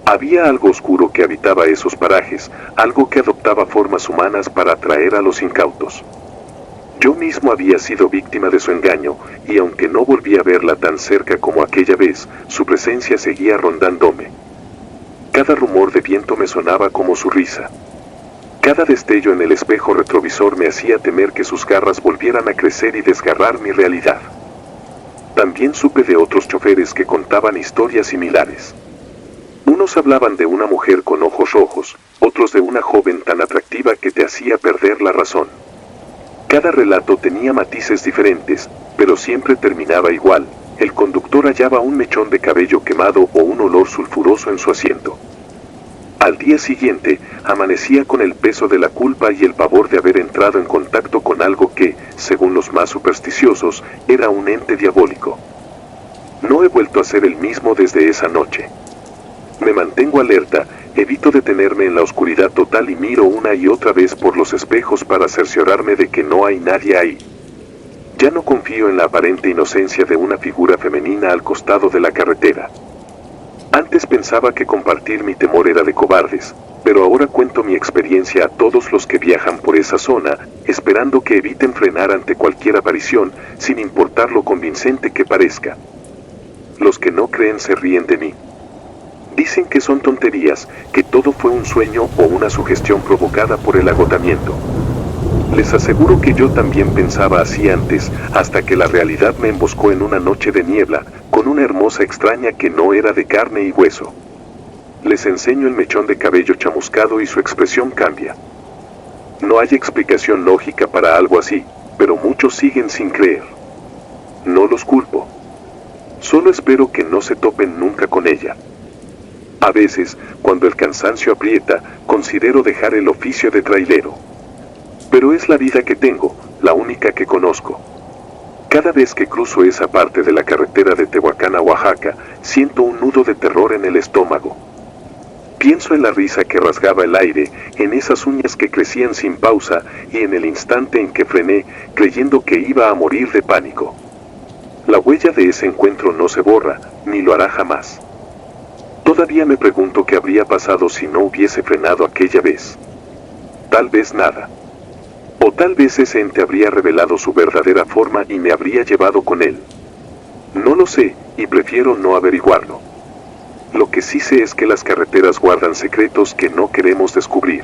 Había algo oscuro que habitaba esos parajes, algo que adoptaba formas humanas para atraer a los incautos. Yo mismo había sido víctima de su engaño, y aunque no volví a verla tan cerca como aquella vez, su presencia seguía rondándome. Cada rumor de viento me sonaba como su risa. Cada destello en el espejo retrovisor me hacía temer que sus garras volvieran a crecer y desgarrar mi realidad. También supe de otros choferes que contaban historias similares. Unos hablaban de una mujer con ojos rojos, otros de una joven tan atractiva que te hacía perder la razón. Cada relato tenía matices diferentes, pero siempre terminaba igual. El conductor hallaba un mechón de cabello quemado o un olor sulfuroso en su asiento. Al día siguiente, amanecía con el peso de la culpa y el pavor de haber entrado en contacto con algo que, según los más supersticiosos, era un ente diabólico. No he vuelto a ser el mismo desde esa noche. Me mantengo alerta, evito detenerme en la oscuridad total y miro una y otra vez por los espejos para cerciorarme de que no hay nadie ahí. Ya no confío en la aparente inocencia de una figura femenina al costado de la carretera. Antes pensaba que compartir mi temor era de cobardes, pero ahora cuento mi experiencia a todos los que viajan por esa zona, esperando que eviten frenar ante cualquier aparición, sin importar lo convincente que parezca. Los que no creen se ríen de mí. Dicen que son tonterías, que todo fue un sueño o una sugestión provocada por el agotamiento. Les aseguro que yo también pensaba así antes, hasta que la realidad me emboscó en una noche de niebla, con una hermosa extraña que no era de carne y hueso. Les enseño el mechón de cabello chamuscado y su expresión cambia. No hay explicación lógica para algo así, pero muchos siguen sin creer. No los culpo. Solo espero que no se topen nunca con ella. A veces, cuando el cansancio aprieta, considero dejar el oficio de trailero. Pero es la vida que tengo, la única que conozco. Cada vez que cruzo esa parte de la carretera de Tehuacán a Oaxaca, siento un nudo de terror en el estómago. Pienso en la risa que rasgaba el aire, en esas uñas que crecían sin pausa y en el instante en que frené, creyendo que iba a morir de pánico. La huella de ese encuentro no se borra, ni lo hará jamás. Todavía me pregunto qué habría pasado si no hubiese frenado aquella vez. Tal vez nada. O tal vez ese ente habría revelado su verdadera forma y me habría llevado con él. No lo sé, y prefiero no averiguarlo. Lo que sí sé es que las carreteras guardan secretos que no queremos descubrir.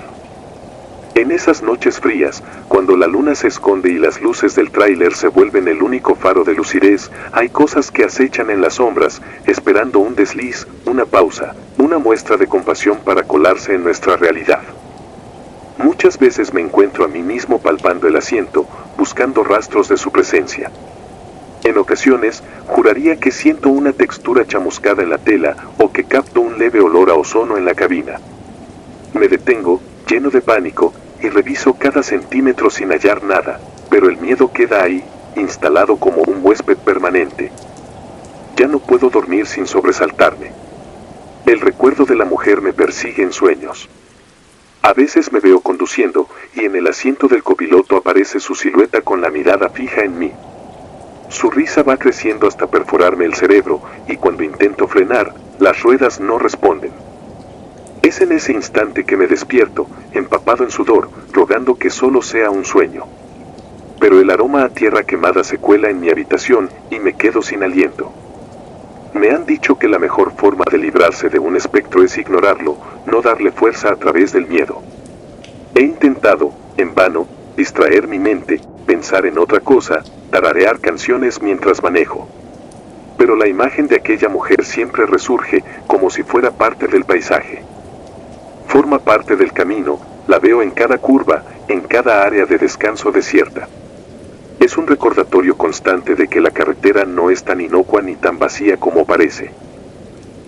En esas noches frías, cuando la luna se esconde y las luces del tráiler se vuelven el único faro de lucidez, hay cosas que acechan en las sombras, esperando un desliz, una pausa, una muestra de compasión para colarse en nuestra realidad. Muchas veces me encuentro a mí mismo palpando el asiento, buscando rastros de su presencia. En ocasiones, juraría que siento una textura chamuscada en la tela o que capto un leve olor a ozono en la cabina. Me detengo, lleno de pánico, y reviso cada centímetro sin hallar nada, pero el miedo queda ahí, instalado como un huésped permanente. Ya no puedo dormir sin sobresaltarme. El recuerdo de la mujer me persigue en sueños. A veces me veo conduciendo, y en el asiento del copiloto aparece su silueta con la mirada fija en mí. Su risa va creciendo hasta perforarme el cerebro, y cuando intento frenar, las ruedas no responden. Es en ese instante que me despierto, empapado en sudor, rogando que solo sea un sueño. Pero el aroma a tierra quemada se cuela en mi habitación, y me quedo sin aliento. Me han dicho que la mejor forma de librarse de un espectro es ignorarlo, no darle fuerza a través del miedo. He intentado, en vano, distraer mi mente, pensar en otra cosa, tararear canciones mientras manejo. Pero la imagen de aquella mujer siempre resurge, como si fuera parte del paisaje. Forma parte del camino, la veo en cada curva, en cada área de descanso desierta. Es un recordatorio constante de que la carretera no es tan inocua ni tan vacía como parece.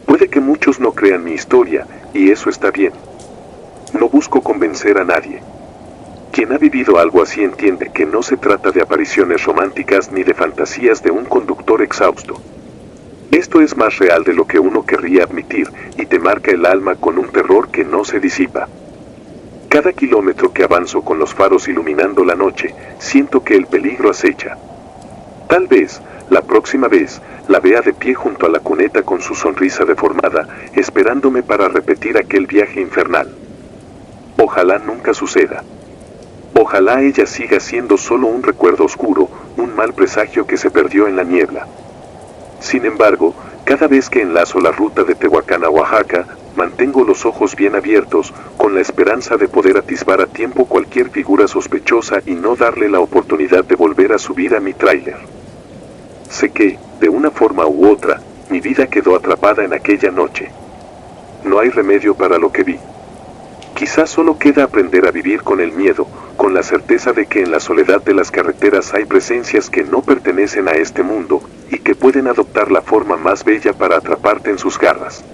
Puede que muchos no crean mi historia, y eso está bien. No busco convencer a nadie. Quien ha vivido algo así entiende que no se trata de apariciones románticas ni de fantasías de un conductor exhausto. Esto es más real de lo que uno querría admitir, y te marca el alma con un terror que no se disipa. Cada kilómetro que avanzo con los faros iluminando la noche, siento que el peligro acecha. Tal vez, la próxima vez, la vea de pie junto a la cuneta con su sonrisa deformada, esperándome para repetir aquel viaje infernal. Ojalá nunca suceda. Ojalá ella siga siendo solo un recuerdo oscuro, un mal presagio que se perdió en la niebla. Sin embargo, cada vez que enlazo la ruta de Tehuacán a Oaxaca, mantengo los ojos bien abiertos, con la esperanza de poder atisbar a tiempo cualquier figura sospechosa y no darle la oportunidad de volver a subir a mi tráiler. Sé que, de una forma u otra, mi vida quedó atrapada en aquella noche. No hay remedio para lo que vi. Quizás solo queda aprender a vivir con el miedo, con la certeza de que en la soledad de las carreteras hay presencias que no pertenecen a este mundo, y que pueden adoptar la forma más bella para atraparte en sus garras.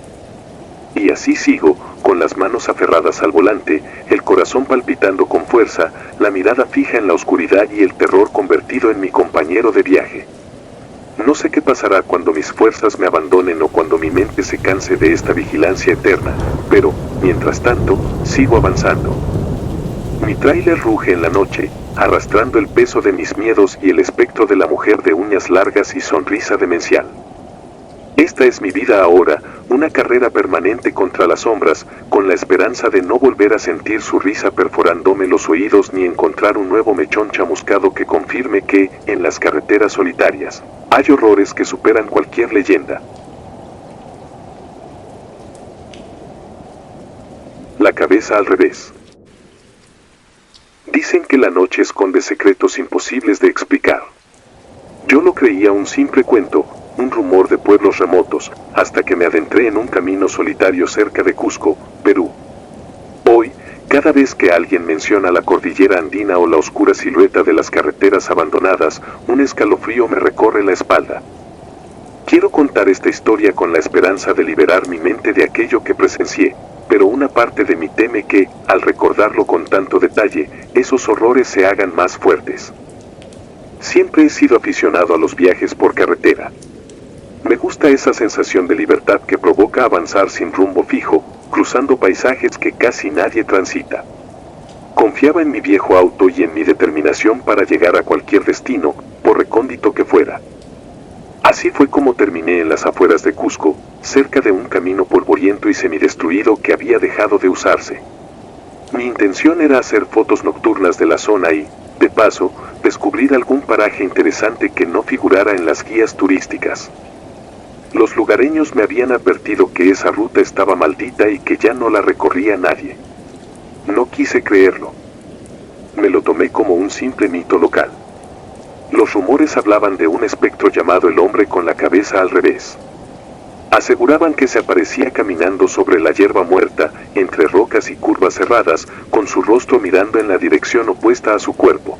Y así sigo, con las manos aferradas al volante, el corazón palpitando con fuerza, la mirada fija en la oscuridad y el terror convertido en mi compañero de viaje. No sé qué pasará cuando mis fuerzas me abandonen o cuando mi mente se canse de esta vigilancia eterna, pero, mientras tanto, sigo avanzando. Mi tráiler ruge en la noche, arrastrando el peso de mis miedos y el espectro de la mujer de uñas largas y sonrisa demencial. Esta es mi vida ahora, una carrera permanente contra las sombras, con la esperanza de no volver a sentir su risa perforándome los oídos ni encontrar un nuevo mechón chamuscado que confirme que, en las carreteras solitarias, hay horrores que superan cualquier leyenda. La cabeza al revés. Dicen que la noche esconde secretos imposibles de explicar. Yo lo creía un simple cuento, un rumor de pueblos remotos, hasta que me adentré en un camino solitario cerca de Cusco, Perú. Hoy, cada vez que alguien menciona la cordillera andina o la oscura silueta de las carreteras abandonadas, un escalofrío me recorre la espalda. Quiero contar esta historia con la esperanza de liberar mi mente de aquello que presencié, pero una parte de mí teme que, al recordarlo con tanto detalle, esos horrores se hagan más fuertes. Siempre he sido aficionado a los viajes por carretera. Me gusta esa sensación de libertad que provoca avanzar sin rumbo fijo, cruzando paisajes que casi nadie transita. Confiaba en mi viejo auto y en mi determinación para llegar a cualquier destino, por recóndito que fuera. Así fue como terminé en las afueras de Cusco, cerca de un camino polvoriento y semidestruido que había dejado de usarse. Mi intención era hacer fotos nocturnas de la zona y, de paso, descubrir algún paraje interesante que no figurara en las guías turísticas. Los lugareños me habían advertido que esa ruta estaba maldita y que ya no la recorría nadie. No quise creerlo. Me lo tomé como un simple mito local. Los rumores hablaban de un espectro llamado el hombre con la cabeza al revés. Aseguraban que se aparecía caminando sobre la hierba muerta, entre rocas y curvas cerradas, con su rostro mirando en la dirección opuesta a su cuerpo.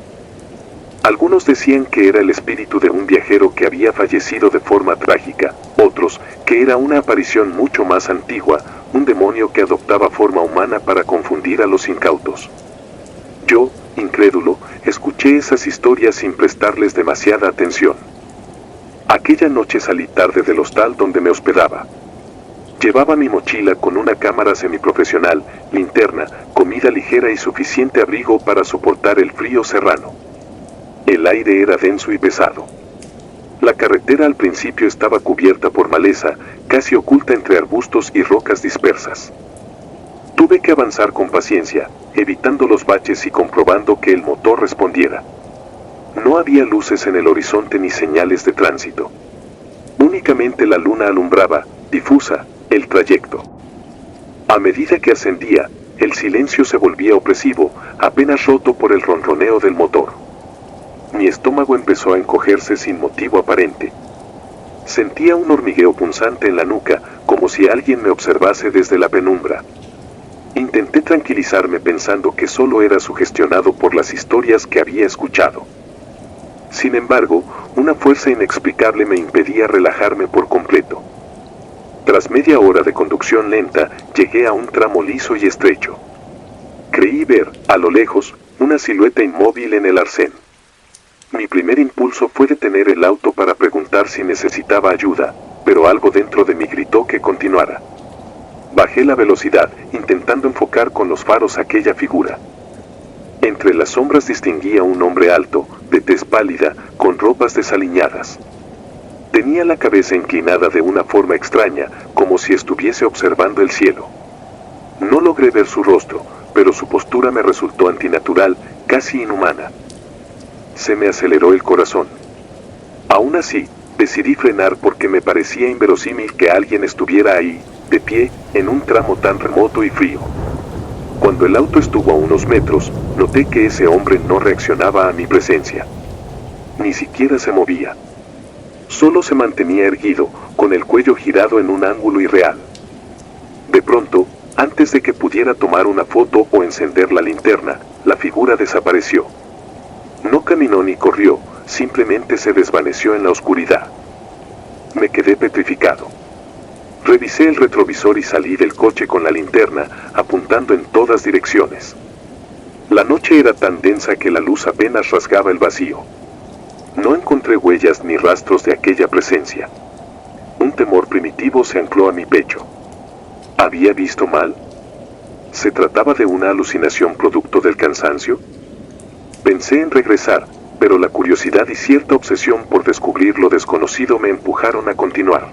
Algunos decían que era el espíritu de un viajero que había fallecido de forma trágica, otros, que era una aparición mucho más antigua, un demonio que adoptaba forma humana para confundir a los incautos. Yo, incrédulo, escuché esas historias sin prestarles demasiada atención. Aquella noche salí tarde del hostal donde me hospedaba. Llevaba mi mochila con una cámara semiprofesional, linterna, comida ligera y suficiente abrigo para soportar el frío serrano. El aire era denso y pesado. La carretera al principio estaba cubierta por maleza, casi oculta entre arbustos y rocas dispersas. Tuve que avanzar con paciencia, evitando los baches y comprobando que el motor respondiera. No había luces en el horizonte ni señales de tránsito. Únicamente la luna alumbraba, difusa, el trayecto. A medida que ascendía, el silencio se volvía opresivo, apenas roto por el ronroneo del motor. Mi estómago empezó a encogerse sin motivo aparente. Sentía un hormigueo punzante en la nuca, como si alguien me observase desde la penumbra. Intenté tranquilizarme pensando que solo era sugestionado por las historias que había escuchado. Sin embargo, una fuerza inexplicable me impedía relajarme por completo. Tras media hora de conducción lenta, llegué a un tramo liso y estrecho. Creí ver, a lo lejos, una silueta inmóvil en el arcén. Mi primer impulso fue detener el auto para preguntar si necesitaba ayuda, pero algo dentro de mí gritó que continuara. Bajé la velocidad, intentando enfocar con los faros aquella figura. Entre las sombras distinguí a un hombre alto, de tez pálida, con ropas desaliñadas. Tenía la cabeza inclinada de una forma extraña, como si estuviese observando el cielo. No logré ver su rostro, pero su postura me resultó antinatural, casi inhumana. Se me aceleró el corazón. Aún así, decidí frenar porque me parecía inverosímil que alguien estuviera ahí, de pie, en un tramo tan remoto y frío. Cuando el auto estuvo a unos metros, noté que ese hombre no reaccionaba a mi presencia. Ni siquiera se movía. Solo se mantenía erguido, con el cuello girado en un ángulo irreal. De pronto, antes de que pudiera tomar una foto o encender la linterna, la figura desapareció. No caminó ni corrió, simplemente se desvaneció en la oscuridad. Me quedé petrificado. Revisé el retrovisor y salí del coche con la linterna, apuntando en todas direcciones. La noche era tan densa que la luz apenas rasgaba el vacío. No encontré huellas ni rastros de aquella presencia. Un temor primitivo se ancló a mi pecho. ¿Había visto mal? ¿Se trataba de una alucinación producto del cansancio? Pensé en regresar, pero la curiosidad y cierta obsesión por descubrir lo desconocido me empujaron a continuar.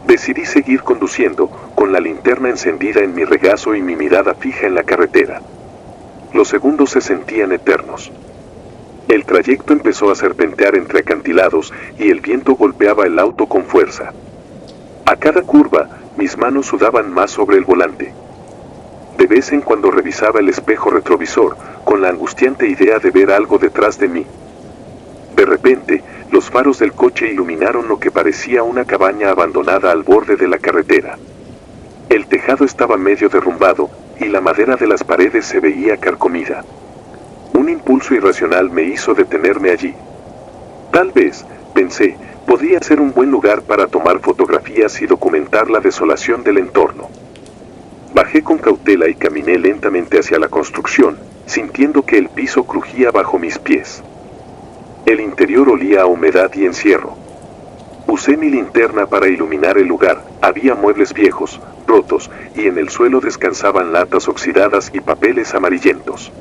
Decidí seguir conduciendo, con la linterna encendida en mi regazo y mi mirada fija en la carretera. Los segundos se sentían eternos. El trayecto empezó a serpentear entre acantilados y el viento golpeaba el auto con fuerza. A cada curva, mis manos sudaban más sobre el volante. De vez en cuando revisaba el espejo retrovisor, con la angustiante idea de ver algo detrás de mí. De repente, los faros del coche iluminaron lo que parecía una cabaña abandonada al borde de la carretera. El tejado estaba medio derrumbado, y la madera de las paredes se veía carcomida. Un impulso irracional me hizo detenerme allí. Tal vez, pensé, podría ser un buen lugar para tomar fotografías y documentar la desolación del entorno. Bajé con cautela y caminé lentamente hacia la construcción, sintiendo que el piso crujía bajo mis pies. El interior olía a humedad y encierro. Usé mi linterna para iluminar el lugar. Había muebles viejos, rotos, y en el suelo descansaban latas oxidadas y papeles amarillentos.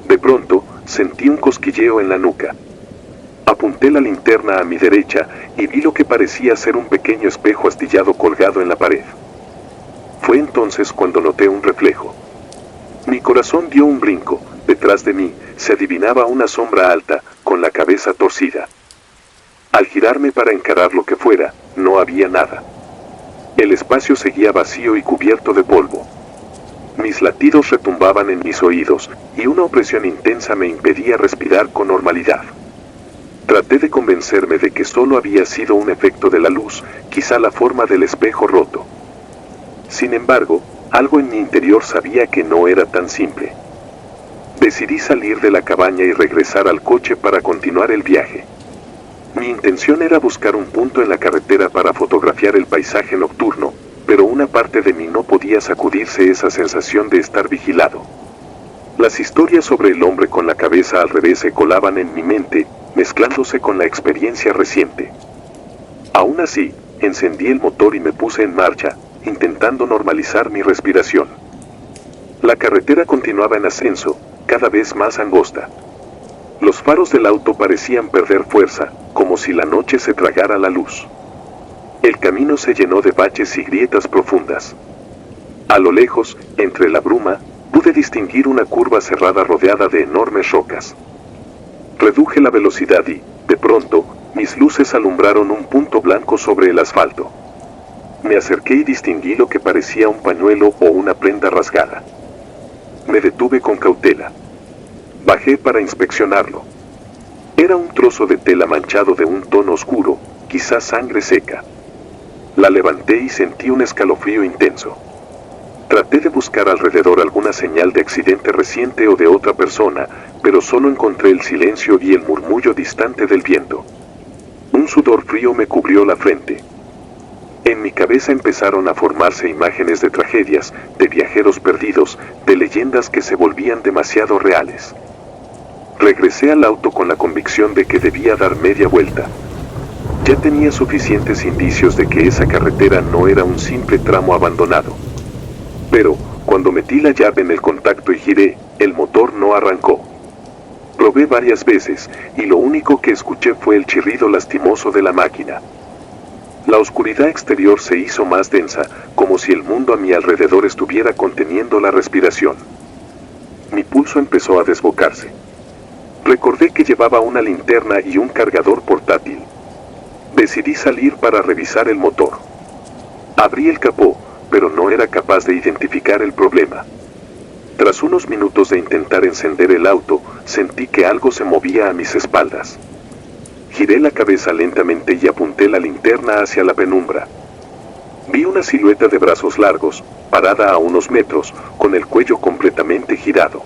De pronto, sentí un cosquilleo en la nuca. Apunté la linterna a mi derecha y vi lo que parecía ser un pequeño espejo astillado colgado en la pared. Fue entonces cuando noté un reflejo. Mi corazón dio un brinco. Detrás de mí se adivinaba una sombra alta, con la cabeza torcida. Al girarme para encarar lo que fuera, no había nada. El espacio seguía vacío y cubierto de polvo. Mis latidos retumbaban en mis oídos, y una opresión intensa me impedía respirar con normalidad. Traté de convencerme de que solo había sido un efecto de la luz, quizá la forma del espejo roto. Sin embargo, algo en mi interior sabía que no era tan simple. Decidí salir de la cabaña y regresar al coche para continuar el viaje. Mi intención era buscar un punto en la carretera para fotografiar el paisaje nocturno, pero una parte de mí no podía sacudirse esa sensación de estar vigilado. Las historias sobre el hombre con la cabeza al revés se colaban en mi mente, mezclándose con la experiencia reciente. Aún así, encendí el motor y me puse en marcha, intentando normalizar mi respiración. La carretera continuaba en ascenso, cada vez más angosta. Los faros del auto parecían perder fuerza, como si la noche se tragara la luz. El camino se llenó de baches y grietas profundas. A lo lejos, entre la bruma, pude distinguir una curva cerrada rodeada de enormes rocas. Reduje la velocidad y, de pronto, Mis luces alumbraron un punto blanco sobre el asfalto. Me acerqué y distinguí lo que parecía un pañuelo o una prenda rasgada. Me detuve con cautela. Bajé para inspeccionarlo. Era un trozo de tela manchado de un tono oscuro, quizás sangre seca. La levanté y sentí un escalofrío intenso. Traté de buscar alrededor alguna señal de accidente reciente o de otra persona, pero solo encontré el silencio y el murmullo distante del viento. Un sudor frío me cubrió la frente. En mi cabeza empezaron a formarse imágenes de tragedias, de viajeros perdidos, de leyendas que se volvían demasiado reales. Regresé al auto con la convicción de que debía dar media vuelta. Ya tenía suficientes indicios de que esa carretera no era un simple tramo abandonado. Pero, cuando metí la llave en el contacto y giré, el motor no arrancó. Probé varias veces, y lo único que escuché fue el chirrido lastimoso de la máquina. La oscuridad exterior se hizo más densa, como si el mundo a mi alrededor estuviera conteniendo la respiración. Mi pulso empezó a desbocarse. Recordé que llevaba una linterna y un cargador portátil. Decidí salir para revisar el motor. Abrí el capó, pero no era capaz de identificar el problema. Tras unos minutos de intentar encender el auto, sentí que algo se movía a mis espaldas. Giré la cabeza lentamente y apunté la linterna hacia la penumbra. Vi una silueta de brazos largos, parada a unos metros, con el cuello completamente girado.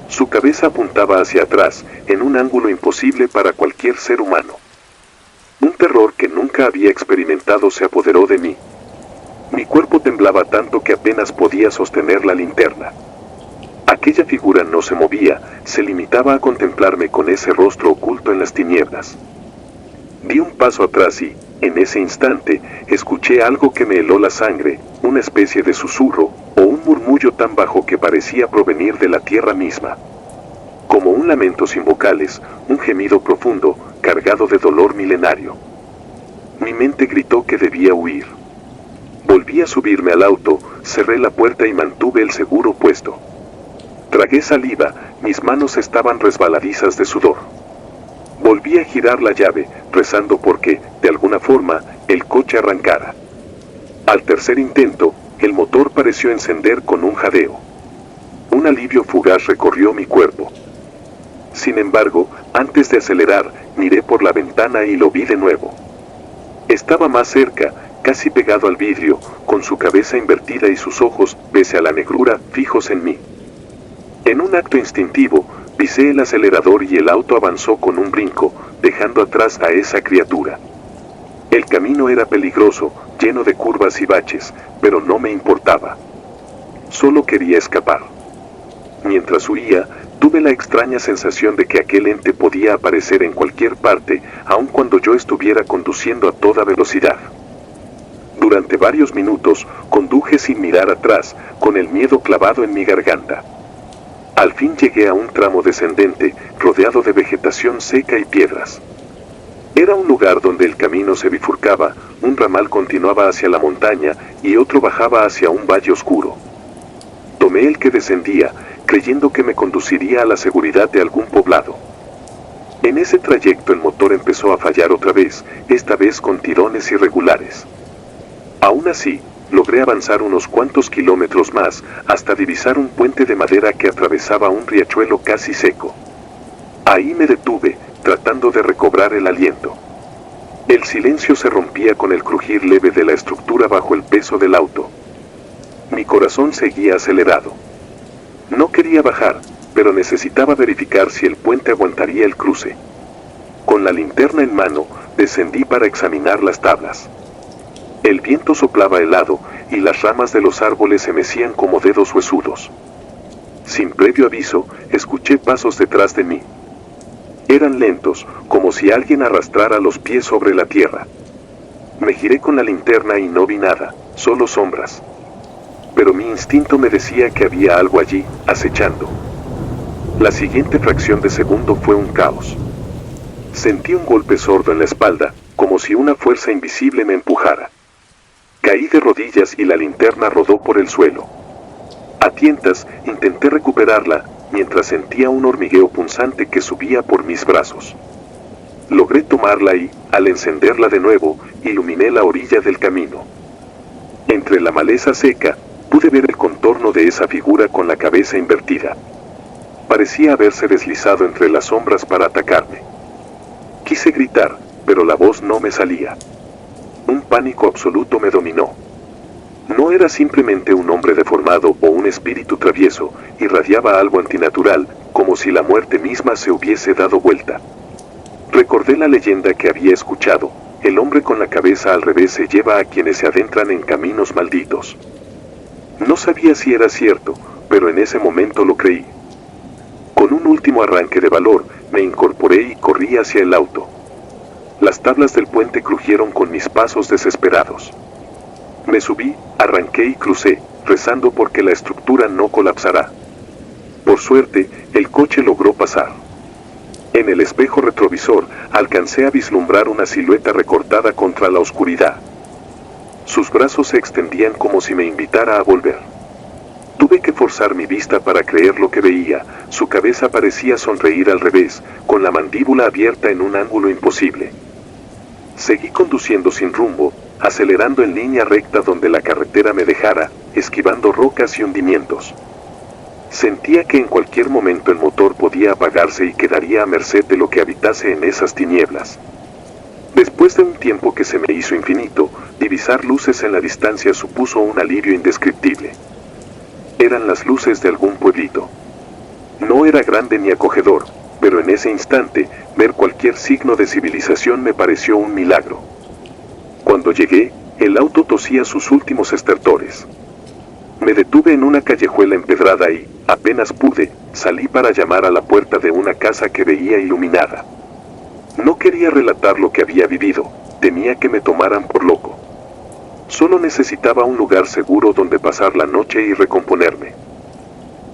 Su cabeza apuntaba hacia atrás, en un ángulo imposible para cualquier ser humano. Un terror que nunca había experimentado se apoderó de mí. Mi cuerpo temblaba tanto que apenas podía sostener la linterna. Aquella figura no se movía, se limitaba a contemplarme con ese rostro oculto en las tinieblas. Di un paso atrás y, en ese instante, escuché algo que me heló la sangre, una especie de susurro, o un murmullo tan bajo que parecía provenir de la tierra misma. Como un lamento sin vocales, un gemido profundo, cargado de dolor milenario. Mi mente gritó que debía huir. Volví a subirme al auto, cerré la puerta y mantuve el seguro puesto. Tragué saliva, mis manos estaban resbaladizas de sudor. Volví a girar la llave, rezando porque, de alguna forma, el coche arrancara. Al tercer intento, el motor pareció encender con un jadeo. Un alivio fugaz recorrió mi cuerpo. Sin embargo, antes de acelerar, miré por la ventana y lo vi de nuevo. Estaba más cerca, casi pegado al vidrio, con su cabeza invertida y sus ojos, pese a la negrura, fijos en mí. En un acto instintivo, pisé el acelerador y el auto avanzó con un brinco, dejando atrás a esa criatura. El camino era peligroso, lleno de curvas y baches, pero no me importaba. Solo quería escapar. Mientras huía, tuve la extraña sensación de que aquel ente podía aparecer en cualquier parte, aun cuando yo estuviera conduciendo a toda velocidad. Durante varios minutos, conduje sin mirar atrás, con el miedo clavado en mi garganta. Al fin llegué a un tramo descendente, rodeado de vegetación seca y piedras. Era un lugar donde el camino se bifurcaba, un ramal continuaba hacia la montaña y otro bajaba hacia un valle oscuro. Tomé el que descendía, creyendo que me conduciría a la seguridad de algún poblado. En ese trayecto el motor empezó a fallar otra vez, esta vez con tirones irregulares. Aún así, logré avanzar unos cuantos kilómetros más, hasta divisar un puente de madera que atravesaba un riachuelo casi seco. Ahí me detuve, tratando de recobrar el aliento. El silencio se rompía con el crujir leve de la estructura bajo el peso del auto. Mi corazón seguía acelerado. No quería bajar, pero necesitaba verificar si el puente aguantaría el cruce. Con la linterna en mano, descendí para examinar las tablas. El viento soplaba helado, y las ramas de los árboles se mecían como dedos huesudos. Sin previo aviso, escuché pasos detrás de mí. Eran lentos, como si alguien arrastrara los pies sobre la tierra. Me giré con la linterna y no vi nada, solo sombras. Pero mi instinto me decía que había algo allí, acechando. La siguiente fracción de segundo fue un caos. Sentí un golpe sordo en la espalda, como si una fuerza invisible me empujara. Caí de rodillas y la linterna rodó por el suelo. A tientas, intenté recuperarla, mientras sentía un hormigueo punzante que subía por mis brazos. Logré tomarla y, al encenderla de nuevo, iluminé la orilla del camino. Entre la maleza seca, pude ver el contorno de esa figura con la cabeza invertida. Parecía haberse deslizado entre las sombras para atacarme. Quise gritar, pero la voz no me salía. Un pánico absoluto me dominó. No era simplemente un hombre deformado o un espíritu travieso, irradiaba algo antinatural, como si la muerte misma se hubiese dado vuelta. Recordé la leyenda que había escuchado: el hombre con la cabeza al revés se lleva a quienes se adentran en caminos malditos. No sabía si era cierto, pero en ese momento lo creí. Con un último arranque de valor, me incorporé y corrí hacia el auto. Las tablas del puente crujieron con mis pasos desesperados. Me subí, arranqué y crucé, rezando porque la estructura no colapsara. Por suerte, el coche logró pasar. En el espejo retrovisor, alcancé a vislumbrar una silueta recortada contra la oscuridad. Sus brazos se extendían como si me invitara a volver. Tuve que forzar mi vista para creer lo que veía. Su cabeza parecía sonreír al revés, con la mandíbula abierta en un ángulo imposible. Seguí conduciendo sin rumbo, acelerando en línea recta donde la carretera me dejara, esquivando rocas y hundimientos. Sentía que en cualquier momento el motor podía apagarse y quedaría a merced de lo que habitase en esas tinieblas. Después de un tiempo que se me hizo infinito, divisar luces en la distancia supuso un alivio indescriptible. Eran las luces de algún pueblito. No era grande ni acogedor, pero en ese instante, ver cualquier signo de civilización me pareció un milagro. Cuando llegué, el auto tosía sus últimos estertores. Me detuve en una callejuela empedrada y, apenas pude, salí para llamar a la puerta de una casa que veía iluminada. No quería relatar lo que había vivido, temía que me tomaran por loco. Solo necesitaba un lugar seguro donde pasar la noche y recomponerme.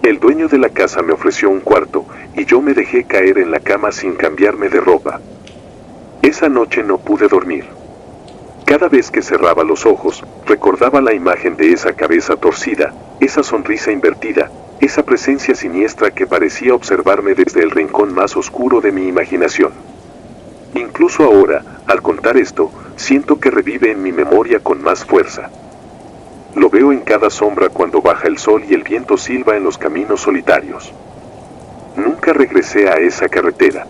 El dueño de la casa me ofreció un cuarto, y yo me dejé caer en la cama sin cambiarme de ropa. Esa noche no pude dormir. Cada vez que cerraba los ojos, recordaba la imagen de esa cabeza torcida, esa sonrisa invertida, esa presencia siniestra que parecía observarme desde el rincón más oscuro de mi imaginación. Incluso ahora, al contar esto, siento que revive en mi memoria con más fuerza. Lo veo en cada sombra cuando baja el sol y el viento silba en los caminos solitarios. Nunca regresé a esa carretera.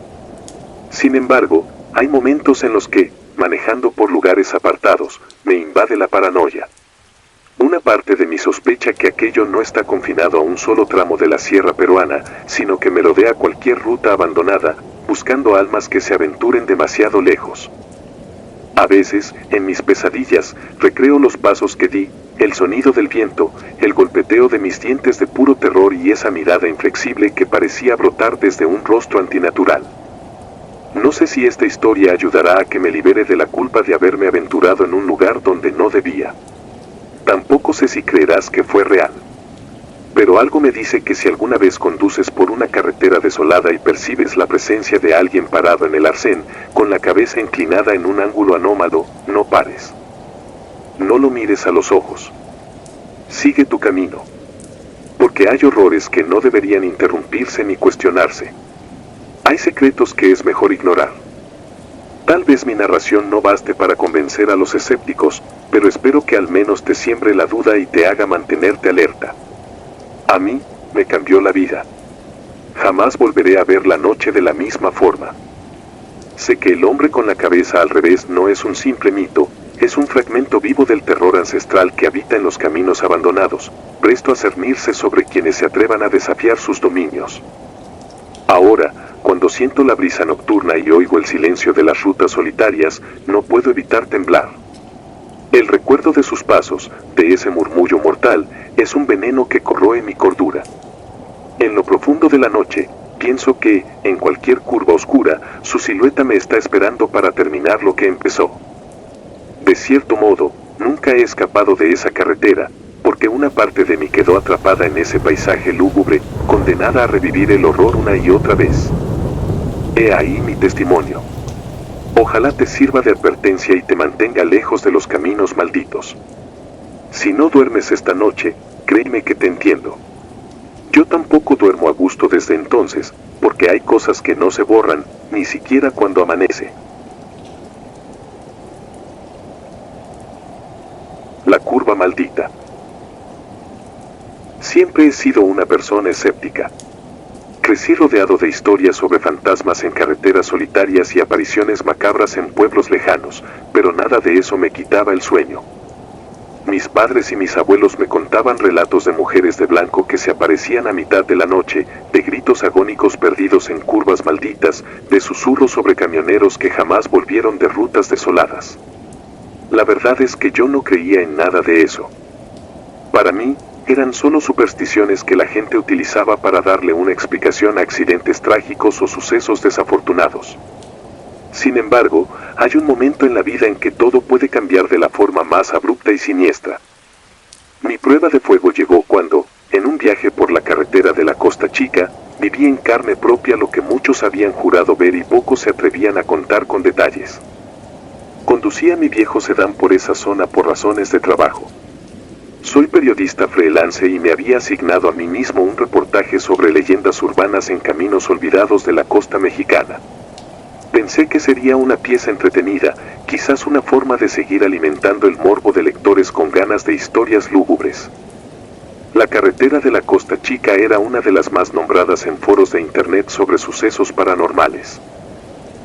Sin embargo, hay momentos en los que, manejando por lugares apartados, me invade la paranoia. Una parte de mí sospecha que aquello no está confinado a un solo tramo de la sierra peruana, sino que merodea cualquier ruta abandonada, buscando almas que se aventuren demasiado lejos. A veces, en mis pesadillas, recreo los pasos que di, el sonido del viento, el golpeteo de mis dientes de puro terror y esa mirada inflexible que parecía brotar desde un rostro antinatural. No sé si esta historia ayudará a que me libere de la culpa de haberme aventurado en un lugar donde no debía. Tampoco sé si creerás que fue real. Pero algo me dice que si alguna vez conduces por una carretera desolada y percibes la presencia de alguien parado en el arcén, con la cabeza inclinada en un ángulo anómalo, no pares. No lo mires a los ojos. Sigue tu camino. Porque hay horrores que no deberían interrumpirse ni cuestionarse. Hay secretos que es mejor ignorar. Tal vez mi narración no baste para convencer a los escépticos, pero espero que al menos te siembre la duda y te haga mantenerte alerta. A mí, me cambió la vida. Jamás volveré a ver la noche de la misma forma. Sé que el hombre con la cabeza al revés no es un simple mito, es un fragmento vivo del terror ancestral que habita en los caminos abandonados, presto a cernirse sobre quienes se atrevan a desafiar sus dominios. Ahora, cuando siento la brisa nocturna y oigo el silencio de las rutas solitarias, no puedo evitar temblar. El recuerdo de sus pasos, de ese murmullo mortal, es un veneno que corroe mi cordura. En lo profundo de la noche, pienso que, en cualquier curva oscura, su silueta me está esperando para terminar lo que empezó. De cierto modo, nunca he escapado de esa carretera, porque una parte de mí quedó atrapada en ese paisaje lúgubre, condenada a revivir el horror una y otra vez. He ahí mi testimonio. Ojalá te sirva de advertencia y te mantenga lejos de los caminos malditos. Si no duermes esta noche, créeme que te entiendo. Yo tampoco duermo a gusto desde entonces, porque hay cosas que no se borran, ni siquiera cuando amanece. La curva maldita. Siempre he sido una persona escéptica. Crecí rodeado de historias sobre fantasmas en carreteras solitarias y apariciones macabras en pueblos lejanos, pero nada de eso me quitaba el sueño. Mis padres y mis abuelos me contaban relatos de mujeres de blanco que se aparecían a mitad de la noche, de gritos agónicos perdidos en curvas malditas, de susurros sobre camioneros que jamás volvieron de rutas desoladas. La verdad es que yo no creía en nada de eso. Para mí, eran solo supersticiones que la gente utilizaba para darle una explicación a accidentes trágicos o sucesos desafortunados. Sin embargo, hay un momento en la vida en que todo puede cambiar de la forma más abrupta y siniestra. Mi prueba de fuego llegó cuando, en un viaje por la carretera de la Costa Chica, viví en carne propia lo que muchos habían jurado ver y pocos se atrevían a contar con detalles. Conducía mi viejo sedán por esa zona por razones de trabajo. Soy periodista freelance y me había asignado a mí mismo un reportaje sobre leyendas urbanas en caminos olvidados de la costa mexicana. Pensé que sería una pieza entretenida, quizás una forma de seguir alimentando el morbo de lectores con ganas de historias lúgubres. La carretera de la Costa Chica era una de las más nombradas en foros de internet sobre sucesos paranormales.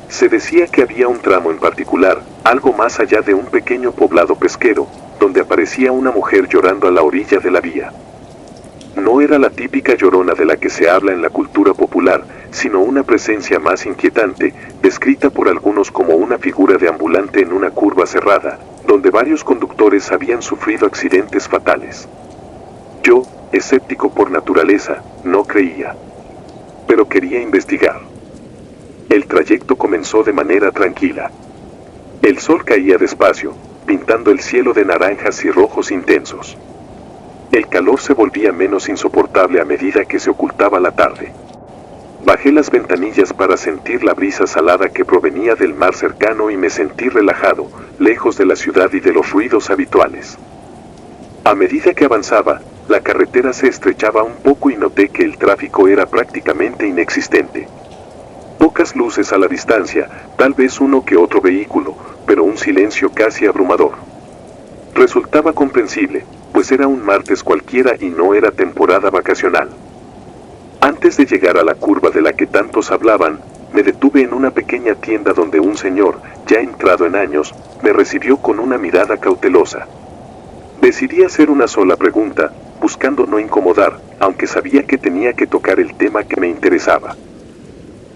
Se decía que había un tramo en particular, algo más allá de un pequeño poblado pesquero, donde aparecía una mujer llorando a la orilla de la vía. No era la típica llorona de la que se habla en la cultura popular, sino una presencia más inquietante, descrita por algunos como una figura deambulante en una curva cerrada, donde varios conductores habían sufrido accidentes fatales. Yo, escéptico por naturaleza, no creía. Pero quería investigar. El trayecto comenzó de manera tranquila. El sol caía despacio, pintando el cielo de naranjas y rojos intensos. El calor se volvía menos insoportable a medida que se ocultaba la tarde. Bajé las ventanillas para sentir la brisa salada que provenía del mar cercano y me sentí relajado, lejos de la ciudad y de los ruidos habituales. A medida que avanzaba, la carretera se estrechaba un poco y noté que el tráfico era prácticamente inexistente. Pocas luces a la distancia, tal vez uno que otro vehículo, pero un silencio casi abrumador. Resultaba comprensible, pues era un martes cualquiera y no era temporada vacacional. Antes de llegar a la curva de la que tantos hablaban, me detuve en una pequeña tienda donde un señor, ya entrado en años, me recibió con una mirada cautelosa. Decidí hacer una sola pregunta, buscando no incomodar, aunque sabía que tenía que tocar el tema que me interesaba.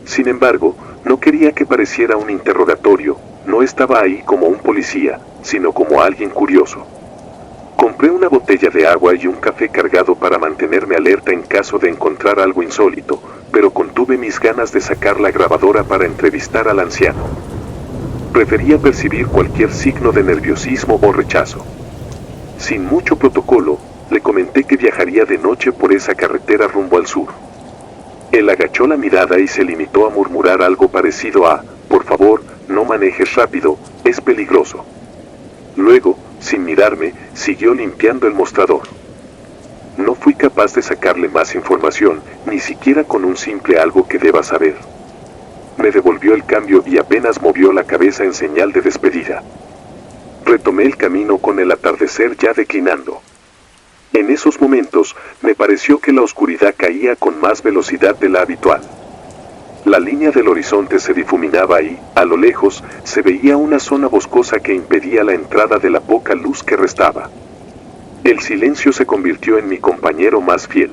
Sin embargo, no quería que pareciera un interrogatorio, no estaba ahí como un policía, sino como alguien curioso. Compré una botella de agua y un café cargado para mantenerme alerta en caso de encontrar algo insólito, pero contuve mis ganas de sacar la grabadora para entrevistar al anciano. Prefería percibir cualquier signo de nerviosismo o rechazo. Sin mucho protocolo, le comenté que viajaría de noche por esa carretera rumbo al sur. Él agachó la mirada y se limitó a murmurar algo parecido a, por favor, no manejes rápido, es peligroso. Luego, sin mirarme, siguió limpiando el mostrador. No fui capaz de sacarle más información, ni siquiera con un simple algo que deba saber. Me devolvió el cambio y apenas movió la cabeza en señal de despedida. Retomé el camino con el atardecer ya declinando. En esos momentos, me pareció que la oscuridad caía con más velocidad de la habitual. La línea del horizonte se difuminaba y, a lo lejos, se veía una zona boscosa que impedía la entrada de la poca luz que restaba. El silencio se convirtió en mi compañero más fiel.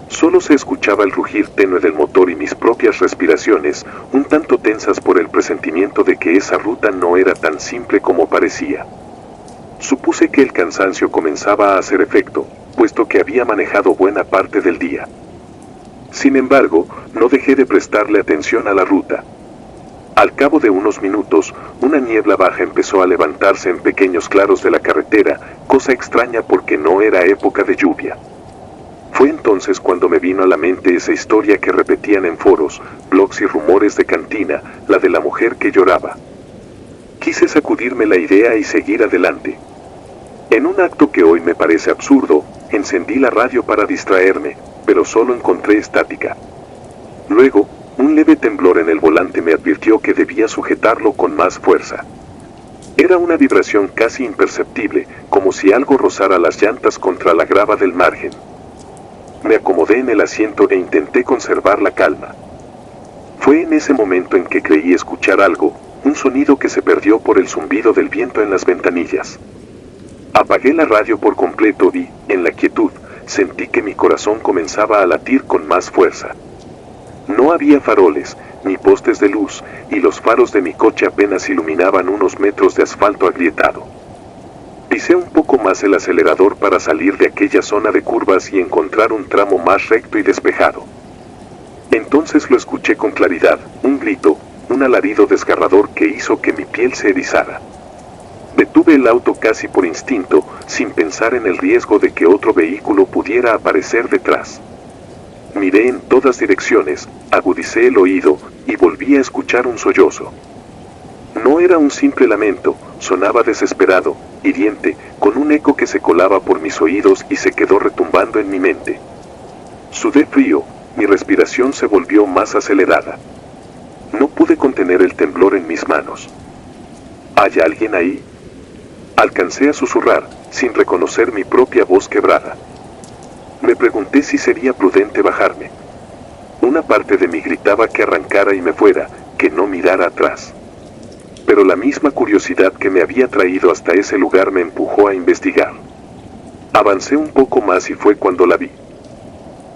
Solo se escuchaba el rugir tenue del motor y mis propias respiraciones, un tanto tensas por el presentimiento de que esa ruta no era tan simple como parecía. Supuse que el cansancio comenzaba a hacer efecto, puesto que había manejado buena parte del día. Sin embargo, no dejé de prestarle atención a la ruta. Al cabo de unos minutos, una niebla baja empezó a levantarse en pequeños claros de la carretera, cosa extraña porque no era época de lluvia. Fue entonces cuando me vino a la mente esa historia que repetían en foros, blogs y rumores de cantina, la de la mujer que lloraba. Quise sacudirme la idea y seguir adelante. En un acto que hoy me parece absurdo, encendí la radio para distraerme, pero solo encontré estática. Luego, un leve temblor en el volante me advirtió que debía sujetarlo con más fuerza. Era una vibración casi imperceptible, como si algo rozara las llantas contra la grava del margen. Me acomodé en el asiento e intenté conservar la calma. Fue en ese momento en que creí escuchar algo, un sonido que se perdió por el zumbido del viento en las ventanillas. Apagué la radio por completo y, en la quietud, sentí que mi corazón comenzaba a latir con más fuerza. No había faroles, ni postes de luz, y los faros de mi coche apenas iluminaban unos metros de asfalto agrietado. Pisé un poco más el acelerador para salir de aquella zona de curvas y encontrar un tramo más recto y despejado. Entonces lo escuché con claridad, un grito, un alarido desgarrador que hizo que mi piel se erizara. Detuve el auto casi por instinto, sin pensar en el riesgo de que otro vehículo pudiera aparecer detrás. Miré en todas direcciones, agudicé el oído, y volví a escuchar un sollozo. No era un simple lamento, sonaba desesperado, hiriente, con un eco que se colaba por mis oídos y se quedó retumbando en mi mente. Sudé frío, mi respiración se volvió más acelerada. No pude contener el temblor en mis manos. ¿Hay alguien ahí? Alcancé a susurrar, sin reconocer mi propia voz quebrada. Me pregunté si sería prudente bajarme. Una parte de mí gritaba que arrancara y me fuera, que no mirara atrás. Pero la misma curiosidad que me había traído hasta ese lugar me empujó a investigar. Avancé un poco más y fue cuando la vi.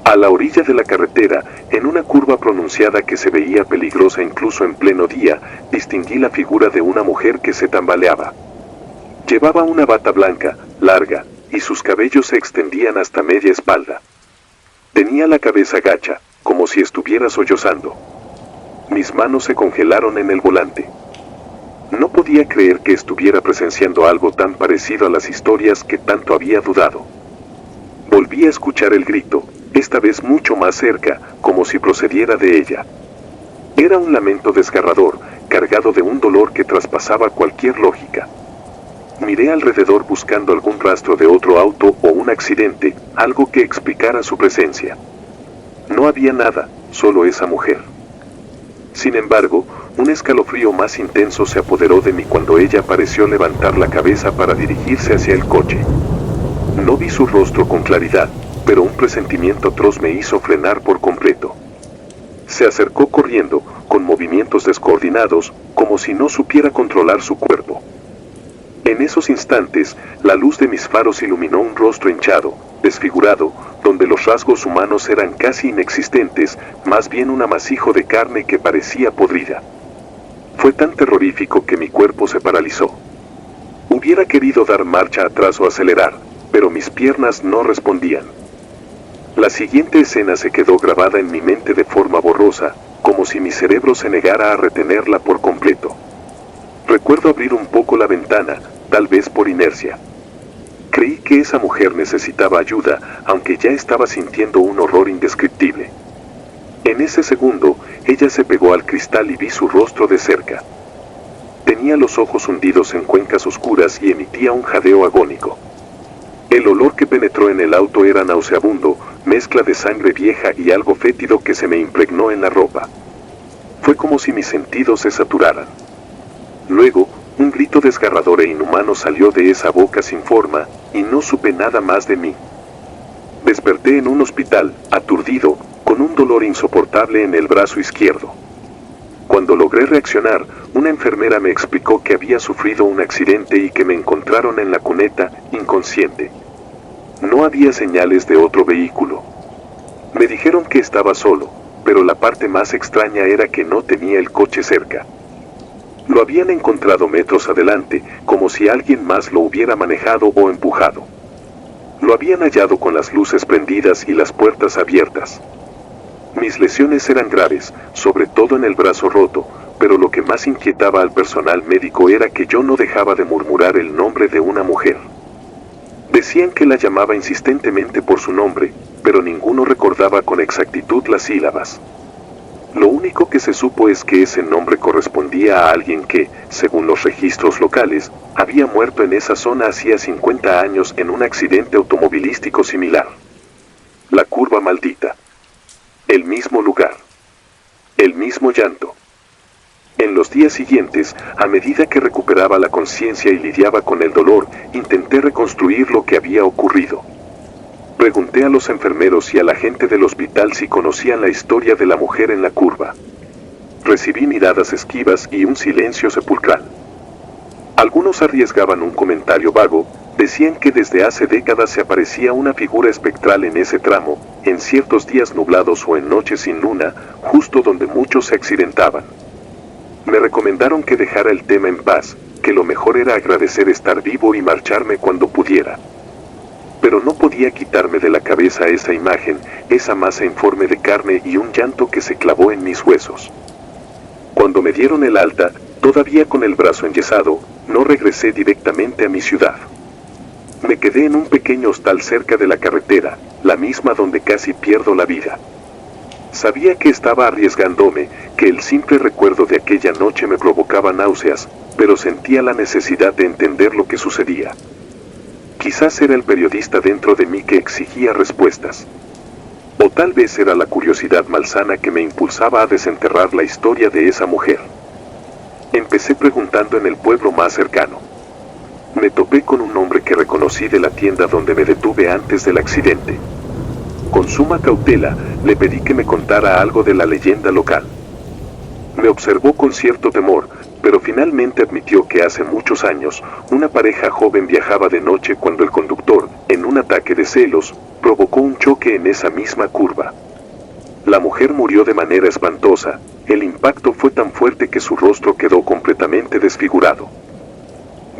A la orilla de la carretera, en una curva pronunciada que se veía peligrosa incluso en pleno día, distinguí la figura de una mujer que se tambaleaba. Llevaba una bata blanca, larga, y sus cabellos se extendían hasta media espalda. Tenía la cabeza gacha, como si estuviera sollozando. Mis manos se congelaron en el volante. No podía creer que estuviera presenciando algo tan parecido a las historias que tanto había dudado. Volví a escuchar el grito, esta vez mucho más cerca, como si procediera de ella. Era un lamento desgarrador, cargado de un dolor que traspasaba cualquier lógica. Miré alrededor buscando algún rastro de otro auto o un accidente, algo que explicara su presencia. No había nada, solo esa mujer. Sin embargo, un escalofrío más intenso se apoderó de mí cuando ella pareció levantar la cabeza para dirigirse hacia el coche. No vi su rostro con claridad, pero un presentimiento atroz me hizo frenar por completo. Se acercó corriendo, con movimientos descoordinados, como si no supiera controlar su cuerpo. En esos instantes, la luz de mis faros iluminó un rostro hinchado, desfigurado, donde los rasgos humanos eran casi inexistentes, más bien un amasijo de carne que parecía podrida. Fue tan terrorífico que mi cuerpo se paralizó. Hubiera querido dar marcha atrás o acelerar, pero mis piernas no respondían. La siguiente escena se quedó grabada en mi mente de forma borrosa, como si mi cerebro se negara a retenerla por completo. Recuerdo abrir un poco la ventana, tal vez por inercia. Creí que esa mujer necesitaba ayuda, aunque ya estaba sintiendo un horror indescriptible. En ese segundo, ella se pegó al cristal y vi su rostro de cerca. Tenía los ojos hundidos en cuencas oscuras y emitía un jadeo agónico. El olor que penetró en el auto era nauseabundo, mezcla de sangre vieja y algo fétido que se me impregnó en la ropa. Fue como si mis sentidos se saturaran. Luego, un grito desgarrador e inhumano salió de esa boca sin forma, y no supe nada más de mí. Desperté en un hospital, aturdido, con un dolor insoportable en el brazo izquierdo. Cuando logré reaccionar, una enfermera me explicó que había sufrido un accidente y que me encontraron en la cuneta, inconsciente. No había señales de otro vehículo. Me dijeron que estaba solo, pero la parte más extraña era que no tenía el coche cerca. Lo habían encontrado metros adelante, como si alguien más lo hubiera manejado o empujado. Lo habían hallado con las luces prendidas y las puertas abiertas. Mis lesiones eran graves, sobre todo en el brazo roto, pero lo que más inquietaba al personal médico era que yo no dejaba de murmurar el nombre de una mujer. Decían que la llamaba insistentemente por su nombre, pero ninguno recordaba con exactitud las sílabas. Lo único que se supo es que ese nombre correspondía a alguien que, según los registros locales, había muerto en esa zona hacía 50 años en un accidente automovilístico similar. La curva maldita. El mismo lugar. El mismo llanto. En los días siguientes, a medida que recuperaba la conciencia y lidiaba con el dolor, intenté reconstruir lo que había ocurrido. Pregunté a los enfermeros y a la gente del hospital si conocían la historia de la mujer en la curva. Recibí miradas esquivas y un silencio sepulcral. Algunos arriesgaban un comentario vago, decían que desde hace décadas se aparecía una figura espectral en ese tramo, en ciertos días nublados o en noches sin luna, justo donde muchos se accidentaban. Me recomendaron que dejara el tema en paz, que lo mejor era agradecer estar vivo y marcharme cuando pudiera. Pero no podía quitarme de la cabeza esa imagen, esa masa informe de carne y un llanto que se clavó en mis huesos. Cuando me dieron el alta, todavía con el brazo enyesado, no regresé directamente a mi ciudad. Me quedé en un pequeño hostal cerca de la carretera, la misma donde casi pierdo la vida. Sabía que estaba arriesgándome, que el simple recuerdo de aquella noche me provocaba náuseas, pero sentía la necesidad de entender lo que sucedía. Quizás era el periodista dentro de mí que exigía respuestas. O tal vez era la curiosidad malsana que me impulsaba a desenterrar la historia de esa mujer. Empecé preguntando en el pueblo más cercano. Me topé con un hombre que reconocí de la tienda donde me detuve antes del accidente. Con suma cautela, le pedí que me contara algo de la leyenda local. Me observó con cierto temor, pero finalmente admitió que hace muchos años, una pareja joven viajaba de noche cuando el conductor, en un ataque de celos, provocó un choque en esa misma curva. La mujer murió de manera espantosa, el impacto fue tan fuerte que su rostro quedó completamente desfigurado.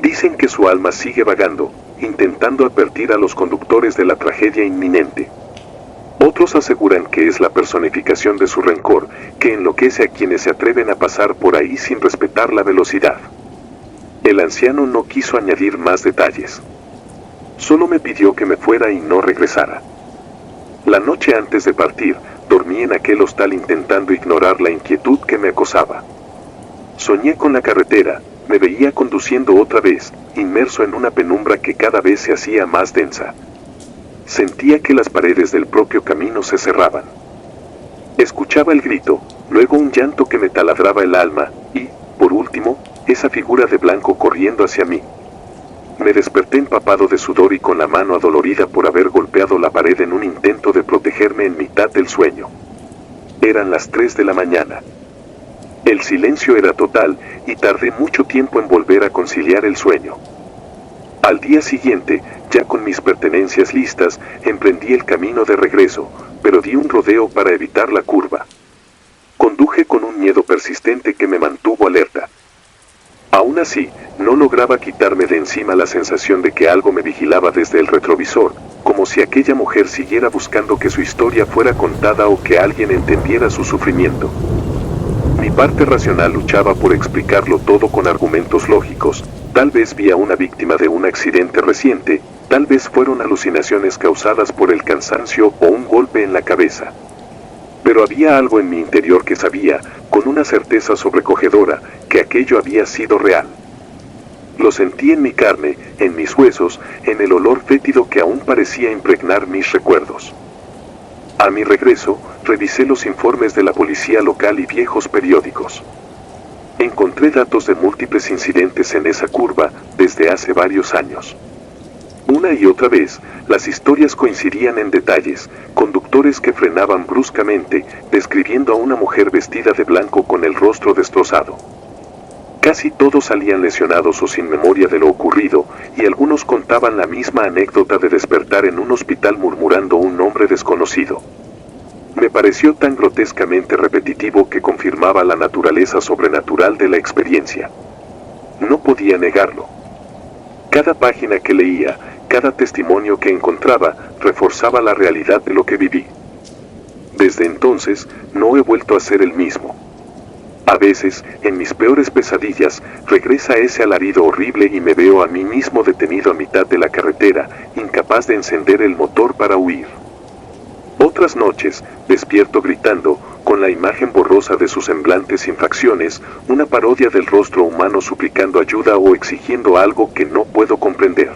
Dicen que su alma sigue vagando, intentando advertir a los conductores de la tragedia inminente. Otros aseguran que es la personificación de su rencor, que enloquece a quienes se atreven a pasar por ahí sin respetar la velocidad. El anciano no quiso añadir más detalles. Solo me pidió que me fuera y no regresara. La noche antes de partir, dormí en aquel hostal intentando ignorar la inquietud que me acosaba. Soñé con la carretera, me veía conduciendo otra vez, inmerso en una penumbra que cada vez se hacía más densa. Sentía que las paredes del propio camino se cerraban. Escuchaba el grito, luego un llanto que me taladraba el alma, y, por último, esa figura de blanco corriendo hacia mí. Me desperté empapado de sudor y con la mano adolorida por haber golpeado la pared en un intento de protegerme en mitad del sueño. Eran las 3 de la mañana. El silencio era total, y tardé mucho tiempo en volver a conciliar el sueño. Al día siguiente, ya con mis pertenencias listas, emprendí el camino de regreso, pero di un rodeo para evitar la curva. Conduje con un miedo persistente que me mantuvo alerta. Aún así, no lograba quitarme de encima la sensación de que algo me vigilaba desde el retrovisor, como si aquella mujer siguiera buscando que su historia fuera contada o que alguien entendiera su sufrimiento. Mi parte racional luchaba por explicarlo todo con argumentos lógicos. Tal vez vi a una víctima de un accidente reciente, tal vez fueron alucinaciones causadas por el cansancio o un golpe en la cabeza. Pero había algo en mi interior que sabía, con una certeza sobrecogedora, que aquello había sido real. Lo sentí en mi carne, en mis huesos, en el olor fétido que aún parecía impregnar mis recuerdos. A mi regreso, revisé los informes de la policía local y viejos periódicos. Encontré datos de múltiples incidentes en esa curva desde hace varios años. Una y otra vez, las historias coincidían en detalles, conductores que frenaban bruscamente, describiendo a una mujer vestida de blanco con el rostro destrozado. Casi todos salían lesionados o sin memoria de lo ocurrido, y algunos contaban la misma anécdota de despertar en un hospital murmurando un nombre desconocido. Me pareció tan grotescamente repetitivo que confirmaba la naturaleza sobrenatural de la experiencia. No podía negarlo. Cada página que leía, cada testimonio que encontraba, reforzaba la realidad de lo que viví. Desde entonces, no he vuelto a ser el mismo. A veces, en mis peores pesadillas, regresa ese alarido horrible y me veo a mí mismo detenido a mitad de la carretera, incapaz de encender el motor para huir. Otras noches, despierto gritando, con la imagen borrosa de su semblante sin facciones, una parodia del rostro humano suplicando ayuda o exigiendo algo que no puedo comprender.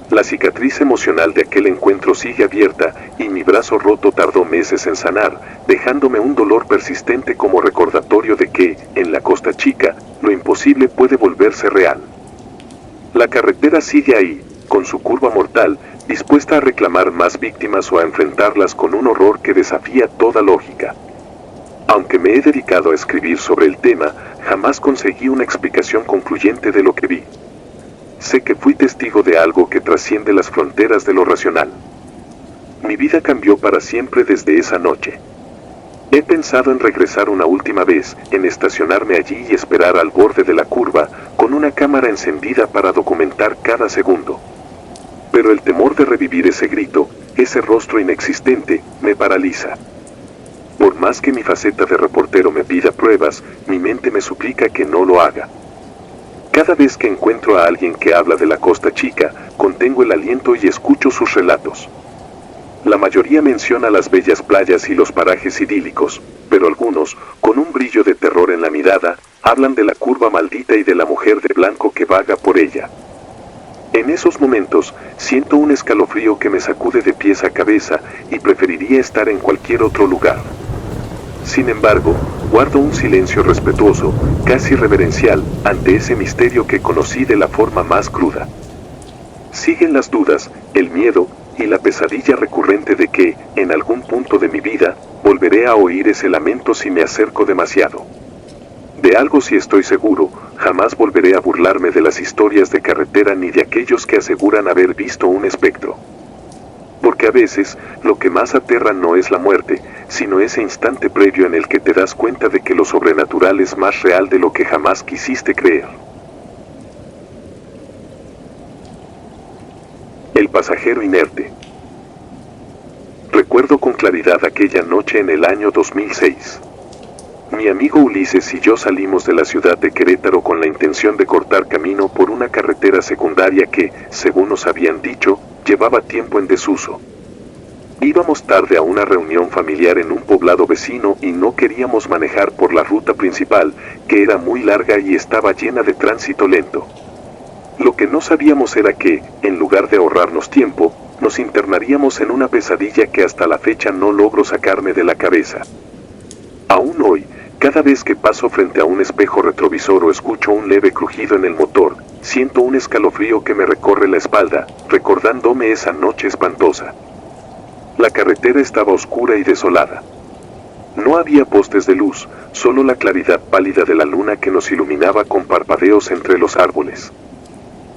La cicatriz emocional de aquel encuentro sigue abierta, y mi brazo roto tardó meses en sanar, dejándome un dolor persistente como recordatorio de que, en la Costa Chica, lo imposible puede volverse real. La carretera sigue ahí, con su curva mortal, dispuesta a reclamar más víctimas o a enfrentarlas con un horror que desafía toda lógica. Aunque me he dedicado a escribir sobre el tema, jamás conseguí una explicación concluyente de lo que vi. Sé que fui testigo de algo que trasciende las fronteras de lo racional. Mi vida cambió para siempre desde esa noche. He pensado en regresar una última vez, en estacionarme allí y esperar al borde de la curva, con una cámara encendida para documentar cada segundo. Pero el temor de revivir ese grito, ese rostro inexistente, me paraliza. Por más que mi faceta de reportero me pida pruebas, mi mente me suplica que no lo haga. Cada vez que encuentro a alguien que habla de la Costa Chica, contengo el aliento y escucho sus relatos. La mayoría menciona las bellas playas y los parajes idílicos, pero algunos, con un brillo de terror en la mirada, hablan de la curva maldita y de la mujer de blanco que vaga por ella. En esos momentos, siento un escalofrío que me sacude de pies a cabeza y preferiría estar en cualquier otro lugar. Sin embargo, guardo un silencio respetuoso, casi reverencial, ante ese misterio que conocí de la forma más cruda. Siguen las dudas, el miedo, y la pesadilla recurrente de que, en algún punto de mi vida, volveré a oír ese lamento si me acerco demasiado. De algo sí estoy seguro, jamás volveré a burlarme de las historias de carretera ni de aquellos que aseguran haber visto un espectro. Porque a veces, lo que más aterra no es la muerte, sino ese instante previo en el que te das cuenta de que lo sobrenatural es más real de lo que jamás quisiste creer. El pasajero inerte. Recuerdo con claridad aquella noche en el año 2006. Mi amigo Ulises y yo salimos de la ciudad de Querétaro con la intención de cortar camino por una carretera secundaria que, según nos habían dicho, llevaba tiempo en desuso. Íbamos tarde a una reunión familiar en un poblado vecino y no queríamos manejar por la ruta principal, que era muy larga y estaba llena de tránsito lento. Lo que no sabíamos era que, en lugar de ahorrarnos tiempo, nos internaríamos en una pesadilla que hasta la fecha no logro sacarme de la cabeza. Aún hoy, cada vez que paso frente a un espejo retrovisor o escucho un leve crujido en el motor, siento un escalofrío que me recorre la espalda, recordándome esa noche espantosa. La carretera estaba oscura y desolada. No había postes de luz, solo la claridad pálida de la luna que nos iluminaba con parpadeos entre los árboles.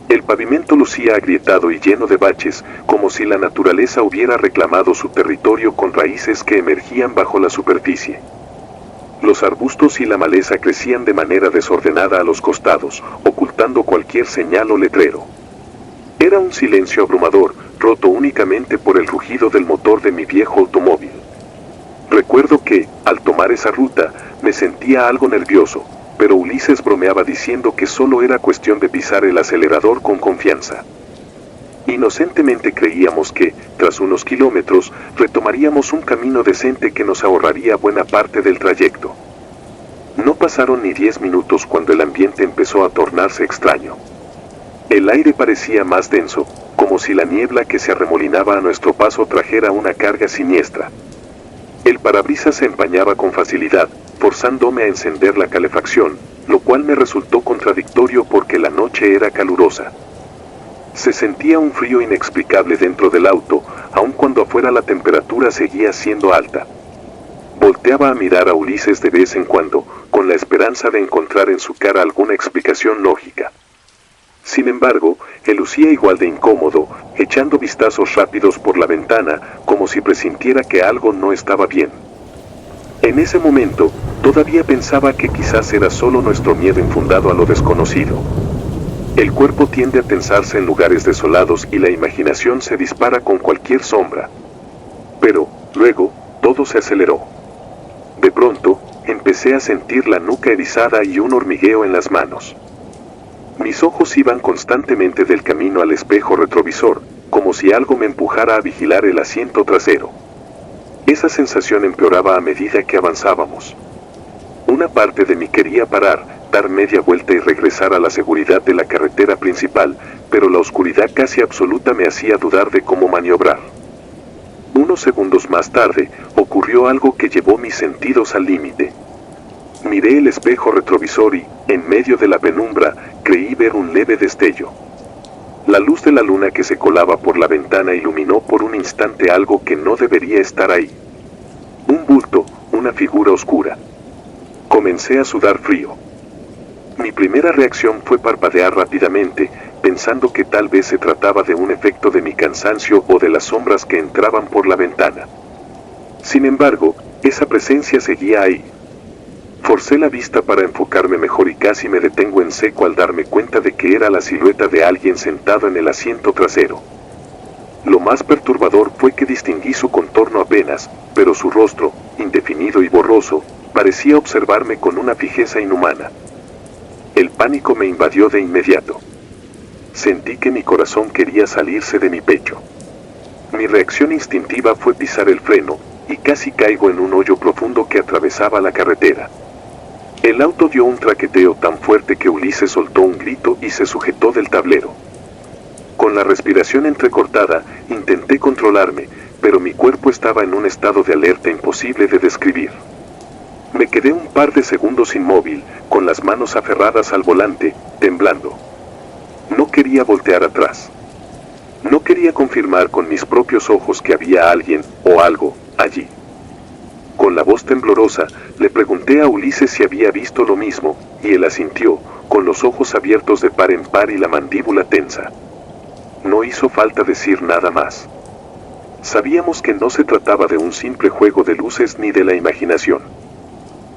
El pavimento lucía agrietado y lleno de baches, como si la naturaleza hubiera reclamado su territorio con raíces que emergían bajo la superficie. Los arbustos y la maleza crecían de manera desordenada a los costados, ocultando cualquier señal o letrero. Era un silencio abrumador, roto únicamente por el rugido del motor de mi viejo automóvil. Recuerdo que, al tomar esa ruta, me sentía algo nervioso, pero Ulises bromeaba diciendo que solo era cuestión de pisar el acelerador con confianza. Inocentemente creíamos que, tras unos kilómetros, retomaríamos un camino decente que nos ahorraría buena parte del trayecto. No pasaron ni 10 minutos cuando el ambiente empezó a tornarse extraño. El aire parecía más denso, como si la niebla que se arremolinaba a nuestro paso trajera una carga siniestra. El parabrisas se empañaba con facilidad, forzándome a encender la calefacción, lo cual me resultó contradictorio porque la noche era calurosa. Se sentía un frío inexplicable dentro del auto, aun cuando afuera la temperatura seguía siendo alta. Volteaba a mirar a Ulises de vez en cuando, con la esperanza de encontrar en su cara alguna explicación lógica. Sin embargo, él lucía igual de incómodo, echando vistazos rápidos por la ventana, como si presintiera que algo no estaba bien. En ese momento, todavía pensaba que quizás era solo nuestro miedo infundado a lo desconocido. El cuerpo tiende a tensarse en lugares desolados y la imaginación se dispara con cualquier sombra. Pero, luego, todo se aceleró. De pronto, empecé a sentir la nuca erizada y un hormigueo en las manos. Mis ojos iban constantemente del camino al espejo retrovisor, como si algo me empujara a vigilar el asiento trasero. Esa sensación empeoraba a medida que avanzábamos. Una parte de mí quería parar, dar media vuelta y regresar a la seguridad de la carretera principal, pero la oscuridad casi absoluta me hacía dudar de cómo maniobrar. Unos segundos más tarde, ocurrió algo que llevó mis sentidos al límite. Miré el espejo retrovisor y, en medio de la penumbra, creí ver un leve destello. La luz de la luna que se colaba por la ventana iluminó por un instante algo que no debería estar ahí. Un bulto, una figura oscura. Comencé a sudar frío. Mi primera reacción fue parpadear rápidamente, pensando que tal vez se trataba de un efecto de mi cansancio o de las sombras que entraban por la ventana. Sin embargo, esa presencia seguía ahí. Forcé la vista para enfocarme mejor y casi me detengo en seco al darme cuenta de que era la silueta de alguien sentado en el asiento trasero. Lo más perturbador fue que distinguí su contorno apenas, pero su rostro, indefinido y borroso, parecía observarme con una fijeza inhumana. El pánico me invadió de inmediato. Sentí que mi corazón quería salirse de mi pecho. Mi reacción instintiva fue pisar el freno, y casi caigo en un hoyo profundo que atravesaba la carretera. El auto dio un traqueteo tan fuerte que Ulises soltó un grito y se sujetó del tablero. Con la respiración entrecortada, intenté controlarme, pero mi cuerpo estaba en un estado de alerta imposible de describir. Me quedé un par de segundos inmóvil, con las manos aferradas al volante, temblando. No quería voltear atrás. No quería confirmar con mis propios ojos que había alguien, o algo, allí. Con la voz temblorosa, le pregunté a Ulises si había visto lo mismo, y él asintió, con los ojos abiertos de par en par y la mandíbula tensa. No hizo falta decir nada más. Sabíamos que no se trataba de un simple juego de luces ni de la imaginación.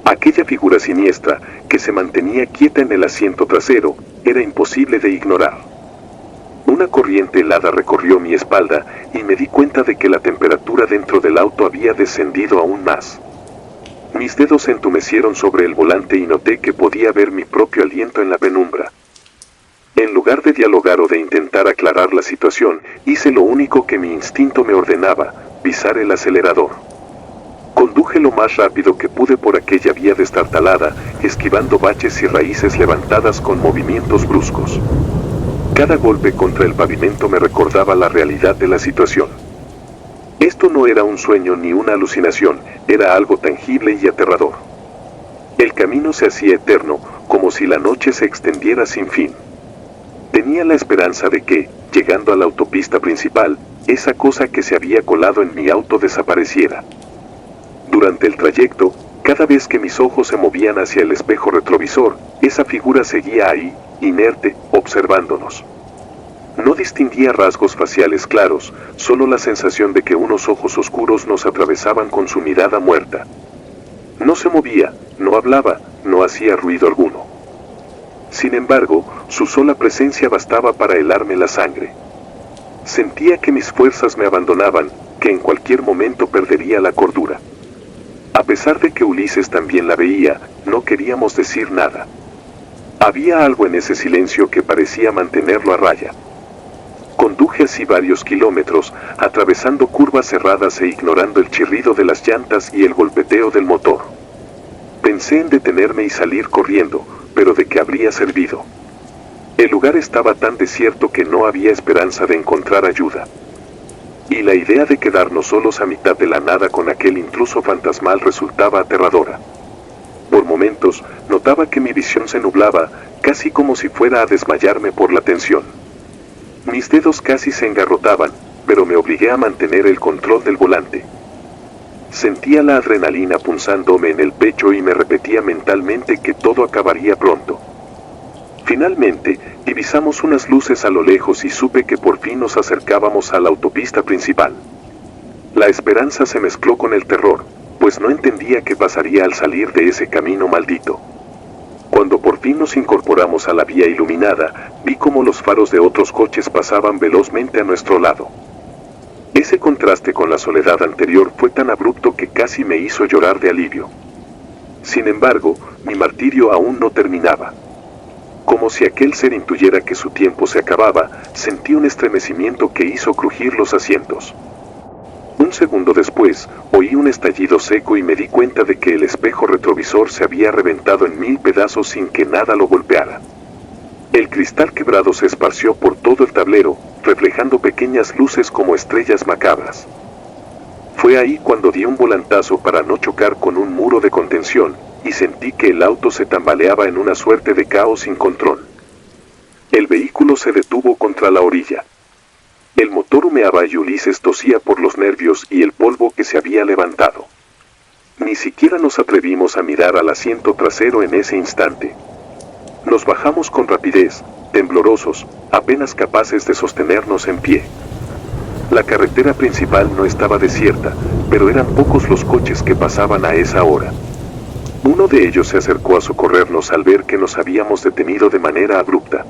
Aquella figura siniestra, que se mantenía quieta en el asiento trasero, era imposible de ignorar. Una corriente helada recorrió mi espalda y me di cuenta de que la temperatura dentro del auto había descendido aún más. Mis dedos se entumecieron sobre el volante y noté que podía ver mi propio aliento en la penumbra. En lugar de dialogar o de intentar aclarar la situación, hice lo único que mi instinto me ordenaba, pisar el acelerador. Conduje lo más rápido que pude por aquella vía destartalada, esquivando baches y raíces levantadas con movimientos bruscos. Cada golpe contra el pavimento me recordaba la realidad de la situación. Esto no era un sueño ni una alucinación, era algo tangible y aterrador. El camino se hacía eterno, como si la noche se extendiera sin fin. Tenía la esperanza de que, llegando a la autopista principal, esa cosa que se había colado en mi auto desapareciera. Durante el trayecto, cada vez que mis ojos se movían hacia el espejo retrovisor, esa figura seguía ahí, inerte, observándonos. No distinguía rasgos faciales claros, solo la sensación de que unos ojos oscuros nos atravesaban con su mirada muerta. No se movía, no hablaba, no hacía ruido alguno. Sin embargo, su sola presencia bastaba para helarme la sangre. Sentía que mis fuerzas me abandonaban, que en cualquier momento perdería la cordura. A pesar de que Ulises también la veía, no queríamos decir nada. Había algo en ese silencio que parecía mantenerlo a raya. Conduje así varios kilómetros, atravesando curvas cerradas e ignorando el chirrido de las llantas y el golpeteo del motor. Pensé en detenerme y salir corriendo, pero ¿de qué habría servido? El lugar estaba tan desierto que no había esperanza de encontrar ayuda. Y la idea de quedarnos solos a mitad de la nada con aquel intruso fantasmal resultaba aterradora. Por momentos, notaba que mi visión se nublaba, casi como si fuera a desmayarme por la tensión. Mis dedos casi se engarrotaban, pero me obligué a mantener el control del volante. Sentía la adrenalina punzándome en el pecho y me repetía mentalmente que todo acabaría pronto. Finalmente, divisamos unas luces a lo lejos y supe que por fin nos acercábamos a la autopista principal. La esperanza se mezcló con el terror, pues no entendía qué pasaría al salir de ese camino maldito. Cuando por fin nos incorporamos a la vía iluminada, vi cómo los faros de otros coches pasaban velozmente a nuestro lado. Ese contraste con la soledad anterior fue tan abrupto que casi me hizo llorar de alivio. Sin embargo, mi martirio aún no terminaba. Como si aquel ser intuyera que su tiempo se acababa, sentí un estremecimiento que hizo crujir los asientos. Un Un segundo después, oí un estallido seco y me di cuenta de que el espejo retrovisor se había reventado en 1000 pedazos sin que nada lo golpeara. El cristal quebrado se esparció por todo el tablero, reflejando pequeñas luces como estrellas macabras. Fue ahí cuando di un volantazo para no chocar con un muro de contención, y sentí que el auto se tambaleaba en una suerte de caos sin control. El vehículo se detuvo contra la orilla. El motor humeaba y Ulises tosía por los nervios y el polvo que se había levantado. Ni siquiera nos atrevimos a mirar al asiento trasero en ese instante. Nos bajamos con rapidez, temblorosos, apenas capaces de sostenernos en pie. La carretera principal no estaba desierta, pero eran pocos los coches que pasaban a esa hora. Uno de ellos se acercó a socorrernos al ver que nos habíamos detenido de manera abrupta.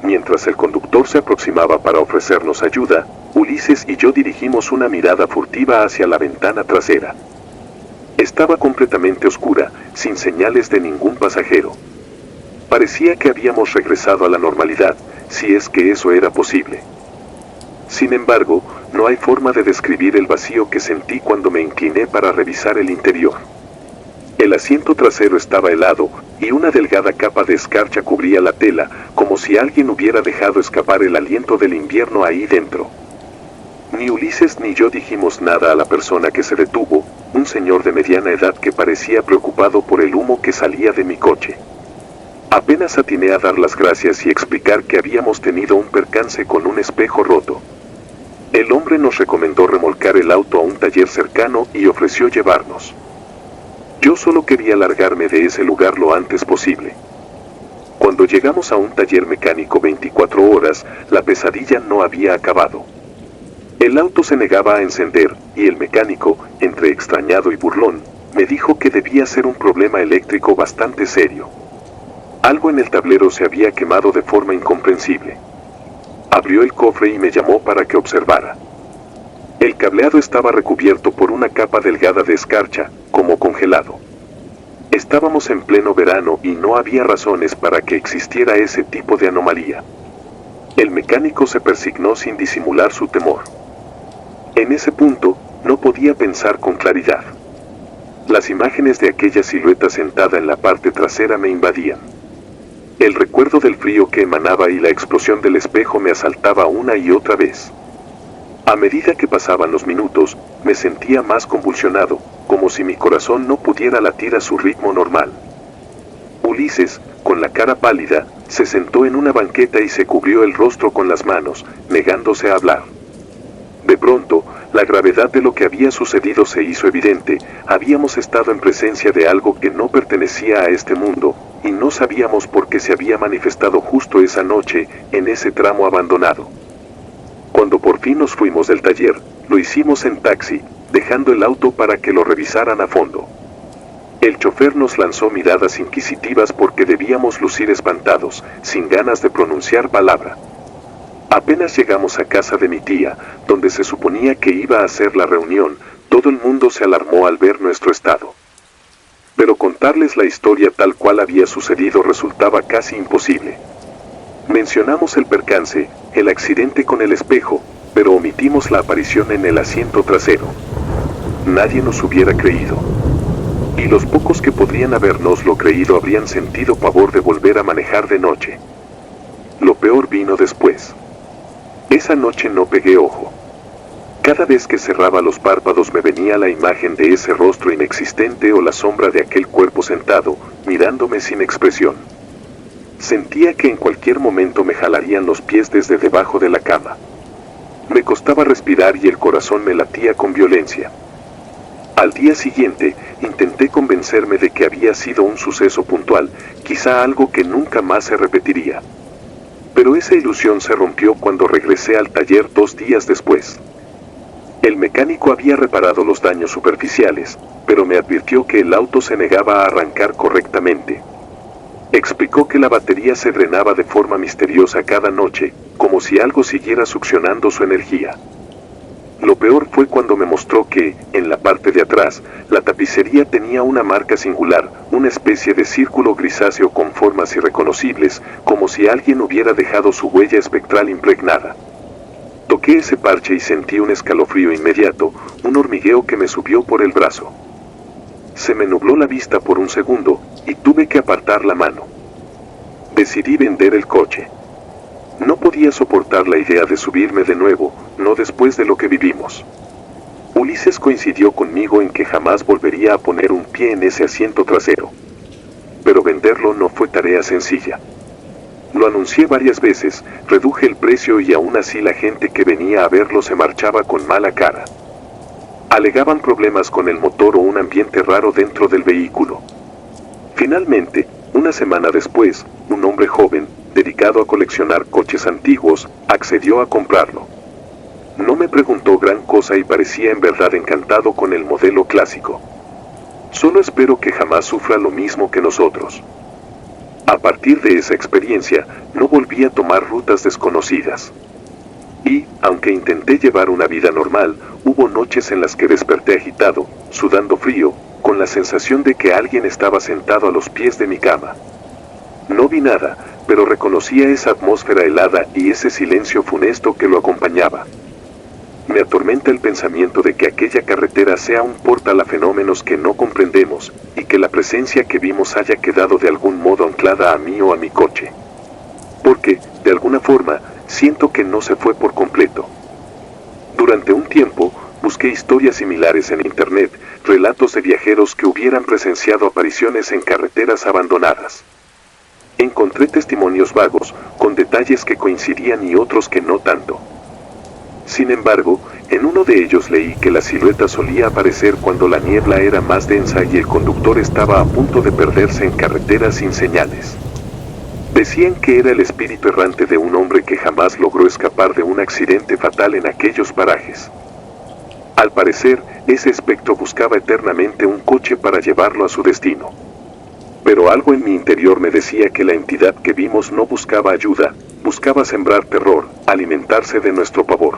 Mientras el conductor se aproximaba para ofrecernos ayuda, Ulises y yo dirigimos una mirada furtiva hacia la ventana trasera. Estaba completamente oscura, sin señales de ningún pasajero. Parecía que habíamos regresado a la normalidad, si es que eso era posible. Sin embargo, no hay forma de describir el vacío que sentí cuando me incliné para revisar el interior. El asiento trasero estaba helado, y una delgada capa de escarcha cubría la tela, como si alguien hubiera dejado escapar el aliento del invierno ahí dentro. Ni Ulises ni yo dijimos nada a la persona que se detuvo, un señor de mediana edad que parecía preocupado por el humo que salía de mi coche. Apenas atiné a dar las gracias y explicar que habíamos tenido un percance con un espejo roto. El hombre nos recomendó remolcar el auto a un taller cercano y ofreció llevarnos. Yo solo quería largarme de ese lugar lo antes posible. Cuando llegamos a un taller mecánico 24 horas, la pesadilla no había acabado. El auto se negaba a encender, y el mecánico, entre extrañado y burlón, me dijo que debía ser un problema eléctrico bastante serio. Algo en el tablero se había quemado de forma incomprensible. Abrió el cofre y me llamó para que observara. El cableado estaba recubierto por una capa delgada de escarcha, como congelado. Estábamos en pleno verano y no había razones para que existiera ese tipo de anomalía. El mecánico se persignó sin disimular su temor. En ese punto, no podía pensar con claridad. Las imágenes de aquella silueta sentada en la parte trasera me invadían. El recuerdo del frío que emanaba y la explosión del espejo me asaltaba una y otra vez. A medida que pasaban los minutos, me sentía más convulsionado, como si mi corazón no pudiera latir a su ritmo normal. Ulises, con la cara pálida, se sentó en una banqueta y se cubrió el rostro con las manos, negándose a hablar. De pronto, la gravedad de lo que había sucedido se hizo evidente. Habíamos estado en presencia de algo que no pertenecía a este mundo, y no sabíamos por qué se había manifestado justo esa noche, en ese tramo abandonado. Cuando por fin nos fuimos del taller, lo hicimos en taxi, dejando el auto para que lo revisaran a fondo. El chofer nos lanzó miradas inquisitivas porque debíamos lucir espantados, sin ganas de pronunciar palabra. Apenas llegamos a casa de mi tía, donde se suponía que iba a hacer la reunión, todo el mundo se alarmó al ver nuestro estado. Pero contarles la historia tal cual había sucedido resultaba casi imposible. Mencionamos el percance, el accidente con el espejo, pero omitimos la aparición en el asiento trasero. Nadie nos hubiera creído. Y los pocos que podrían habernoslo creído habrían sentido pavor de volver a manejar de noche. Lo peor vino después. Esa noche no pegué ojo. Cada vez que cerraba los párpados me venía la imagen de ese rostro inexistente o la sombra de aquel cuerpo sentado, mirándome sin expresión. Sentía que en cualquier momento me jalarían los pies desde debajo de la cama. Me costaba respirar y el corazón me latía con violencia. Al día siguiente, intenté convencerme de que había sido un suceso puntual, quizá algo que nunca más se repetiría. Pero esa ilusión se rompió cuando regresé al taller 2 días después. El mecánico había reparado los daños superficiales, pero me advirtió que el auto se negaba a arrancar correctamente. Explicó que la batería se drenaba de forma misteriosa cada noche, como si algo siguiera succionando su energía. Lo peor fue cuando me mostró que, en la parte de atrás, la tapicería tenía una marca singular, una especie de círculo grisáceo con formas irreconocibles, como si alguien hubiera dejado su huella espectral impregnada. Toqué ese parche y sentí un escalofrío inmediato, un hormigueo que me subió por el brazo. Se me nubló la vista por un segundo, y tuve que apartar la mano. Decidí vender el coche. No podía soportar la idea de subirme de nuevo, no después de lo que vivimos. Ulises coincidió conmigo en que jamás volvería a poner un pie en ese asiento trasero. Pero venderlo no fue tarea sencilla. Lo anuncié varias veces, reduje el precio y aún así la gente que venía a verlo se marchaba con mala cara. Alegaban problemas con el motor o un ambiente raro dentro del vehículo. Finalmente, una semana después, un hombre joven, dedicado a coleccionar coches antiguos, accedió a comprarlo. No me preguntó gran cosa y parecía en verdad encantado con el modelo clásico. Solo espero que jamás sufra lo mismo que nosotros. A partir de esa experiencia, no volví a tomar rutas desconocidas. Y, aunque intenté llevar una vida normal, hubo noches en las que desperté agitado, sudando frío, con la sensación de que alguien estaba sentado a los pies de mi cama. No vi nada, pero reconocía esa atmósfera helada y ese silencio funesto que lo acompañaba. Me atormenta el pensamiento de que aquella carretera sea un portal a fenómenos que no comprendemos, y que la presencia que vimos haya quedado de algún modo anclada a mí o a mi coche. Porque, de alguna forma, siento que no se fue por completo. Durante un tiempo, busqué historias similares en internet, relatos de viajeros que hubieran presenciado apariciones en carreteras abandonadas. Encontré testimonios vagos, con detalles que coincidían y otros que no tanto. Sin embargo, en uno de ellos leí que la silueta solía aparecer cuando la niebla era más densa y el conductor estaba a punto de perderse en carreteras sin señales. Decían que era el espíritu errante de un hombre que jamás logró escapar de un accidente fatal en aquellos parajes. Al parecer, ese espectro buscaba eternamente un coche para llevarlo a su destino. Pero algo en mi interior me decía que la entidad que vimos no buscaba ayuda, buscaba sembrar terror, alimentarse de nuestro pavor.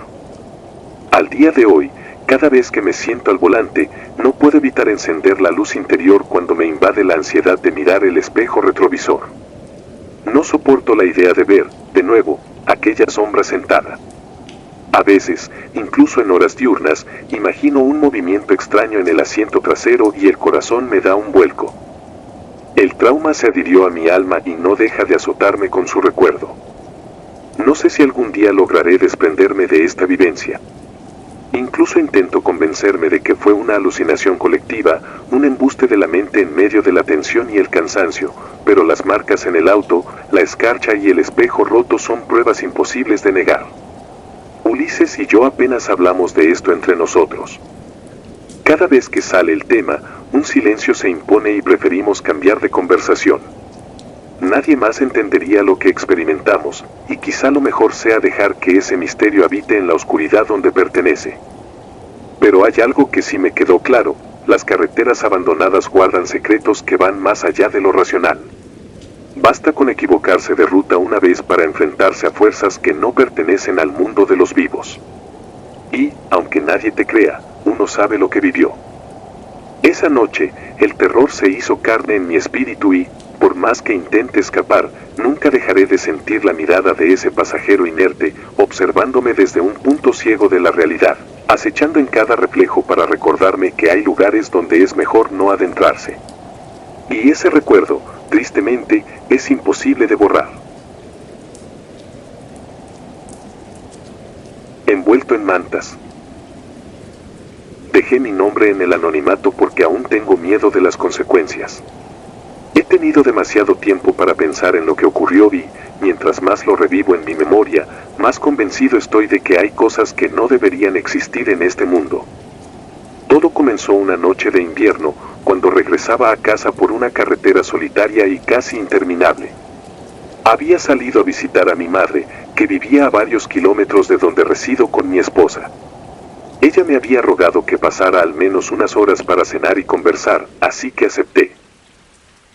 Al día de hoy, cada vez que me siento al volante, no puedo evitar encender la luz interior cuando me invade la ansiedad de mirar el espejo retrovisor. No soporto la idea de ver, de nuevo, aquella sombra sentada. A veces, incluso en horas diurnas, imagino un movimiento extraño en el asiento trasero y el corazón me da un vuelco. El trauma se adhirió a mi alma y no deja de azotarme con su recuerdo. No sé si algún día lograré desprenderme de esta vivencia. Incluso intento convencerme de que fue una alucinación colectiva, un embuste de la mente en medio de la tensión y el cansancio, pero las marcas en el auto, la escarcha y el espejo roto son pruebas imposibles de negar. Ulises y yo apenas hablamos de esto entre nosotros. Cada vez que sale el tema, un silencio se impone y preferimos cambiar de conversación. Nadie más entendería lo que experimentamos, y quizá lo mejor sea dejar que ese misterio habite en la oscuridad donde pertenece. Pero hay algo que sí me quedó claro: las carreteras abandonadas guardan secretos que van más allá de lo racional. Basta con equivocarse de ruta una vez para enfrentarse a fuerzas que no pertenecen al mundo de los vivos. Y, aunque nadie te crea, uno sabe lo que vivió. Esa noche, el terror se hizo carne en mi espíritu y, por más que intente escapar, nunca dejaré de sentir la mirada de ese pasajero inerte, observándome desde un punto ciego de la realidad, acechando en cada reflejo para recordarme que hay lugares donde es mejor no adentrarse. Y ese recuerdo, tristemente, es imposible de borrar. Envuelto en mantas. Dejé mi nombre en el anonimato porque aún tengo miedo de las consecuencias. He tenido demasiado tiempo para pensar en lo que ocurrió y, mientras más lo revivo en mi memoria, más convencido estoy de que hay cosas que no deberían existir en este mundo. Todo comenzó una noche de invierno, cuando regresaba a casa por una carretera solitaria y casi interminable. Había salido a visitar a mi madre, que vivía a varios kilómetros de donde resido con mi esposa. Ella me había rogado que pasara al menos unas horas para cenar y conversar, así que acepté.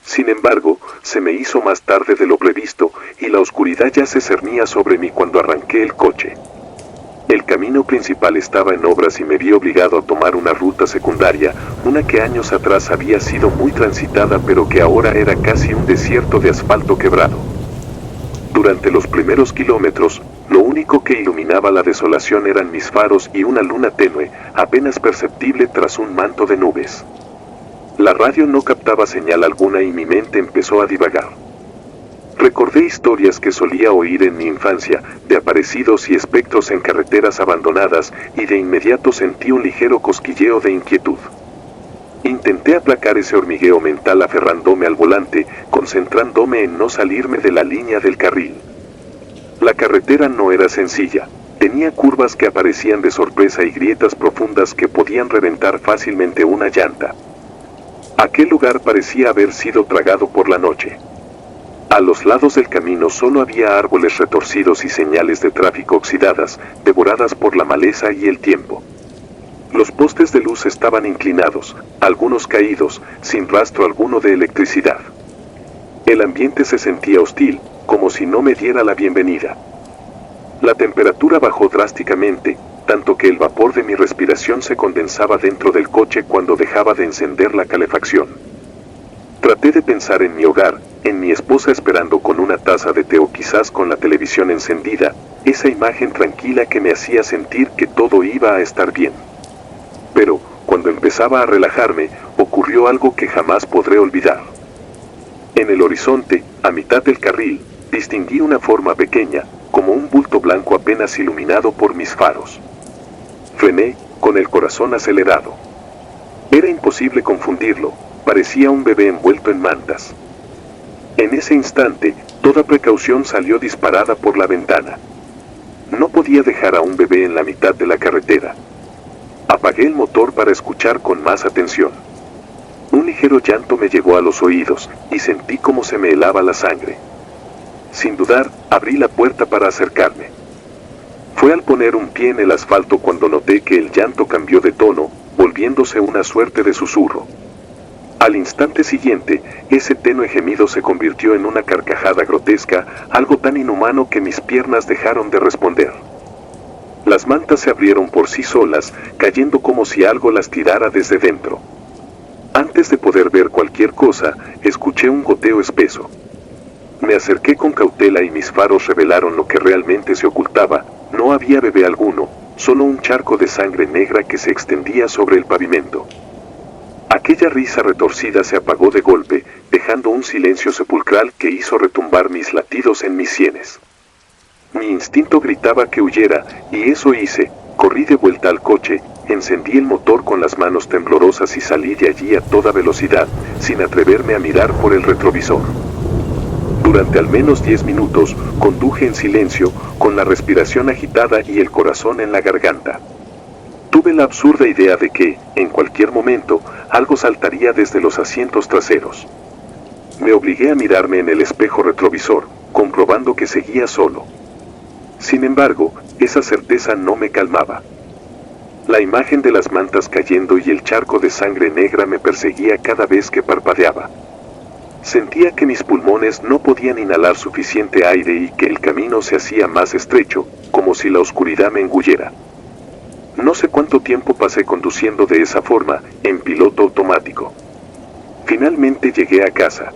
Sin embargo, se me hizo más tarde de lo previsto, y la oscuridad ya se cernía sobre mí cuando arranqué el coche. El camino principal estaba en obras y me vi obligado a tomar una ruta secundaria, una que años atrás había sido muy transitada pero que ahora era casi un desierto de asfalto quebrado. Durante los primeros kilómetros, lo único único que iluminaba la desolación eran mis faros y una luna tenue, apenas perceptible tras un manto de nubes. La radio no captaba señal alguna y mi mente empezó a divagar. Recordé historias que solía oír en mi infancia, de aparecidos y espectros en carreteras abandonadas, y de inmediato sentí un ligero cosquilleo de inquietud. Intenté aplacar ese hormigueo mental aferrándome al volante, concentrándome en no salirme de la línea del carril. La carretera no era sencilla, tenía curvas que aparecían de sorpresa y grietas profundas que podían reventar fácilmente una llanta. Aquel lugar parecía haber sido tragado por la noche. A los lados del camino solo había árboles retorcidos y señales de tráfico oxidadas, devoradas por la maleza y el tiempo. Los postes de luz estaban inclinados, algunos caídos, sin rastro alguno de electricidad. El ambiente se sentía hostil, como si no me diera la bienvenida. La temperatura bajó drásticamente, tanto que el vapor de mi respiración se condensaba dentro del coche cuando dejaba de encender la calefacción. Traté de pensar en mi hogar, en mi esposa esperando con una taza de té o quizás con la televisión encendida, esa imagen tranquila que me hacía sentir que todo iba a estar bien. Pero, cuando empezaba a relajarme, ocurrió algo que jamás podré olvidar. En el horizonte, a mitad del carril, distinguí una forma pequeña, como un bulto blanco apenas iluminado por mis faros. Frené, con el corazón acelerado. Era imposible confundirlo, parecía un bebé envuelto en mantas. En ese instante, toda precaución salió disparada por la ventana. No podía dejar a un bebé en la mitad de la carretera. Apagué el motor para escuchar con más atención. Un ligero llanto me llegó a los oídos, y sentí como se me helaba la sangre. Sin dudar, abrí la puerta para acercarme. Fue al poner un pie en el asfalto cuando noté que el llanto cambió de tono, volviéndose una suerte de susurro. Al instante siguiente, ese tenue gemido se convirtió en una carcajada grotesca, algo tan inhumano que mis piernas dejaron de responder. Las mantas se abrieron por sí solas, cayendo como si algo las tirara desde dentro. Antes de poder ver cualquier cosa, escuché un goteo espeso. Me acerqué con cautela y mis faros revelaron lo que realmente se ocultaba. No había bebé alguno, solo un charco de sangre negra que se extendía sobre el pavimento. Aquella risa retorcida se apagó de golpe, dejando un silencio sepulcral que hizo retumbar mis latidos en mis sienes. Mi instinto gritaba que huyera, y eso hice. Corrí de vuelta al coche, encendí el motor con las manos temblorosas y salí de allí a toda velocidad, sin atreverme a mirar por el retrovisor. Durante al menos 10 minutos, conduje en silencio, con la respiración agitada y el corazón en la garganta. Tuve la absurda idea de que, en cualquier momento, algo saltaría desde los asientos traseros. Me obligué a mirarme en el espejo retrovisor, comprobando que seguía solo. Sin embargo, esa certeza no me calmaba. La imagen de las mantas cayendo y el charco de sangre negra me perseguía cada vez que parpadeaba. Sentía que mis pulmones no podían inhalar suficiente aire y que el camino se hacía más estrecho, como si la oscuridad me engullera. No sé cuánto tiempo pasé conduciendo de esa forma, en piloto automático. Finalmente llegué a casa.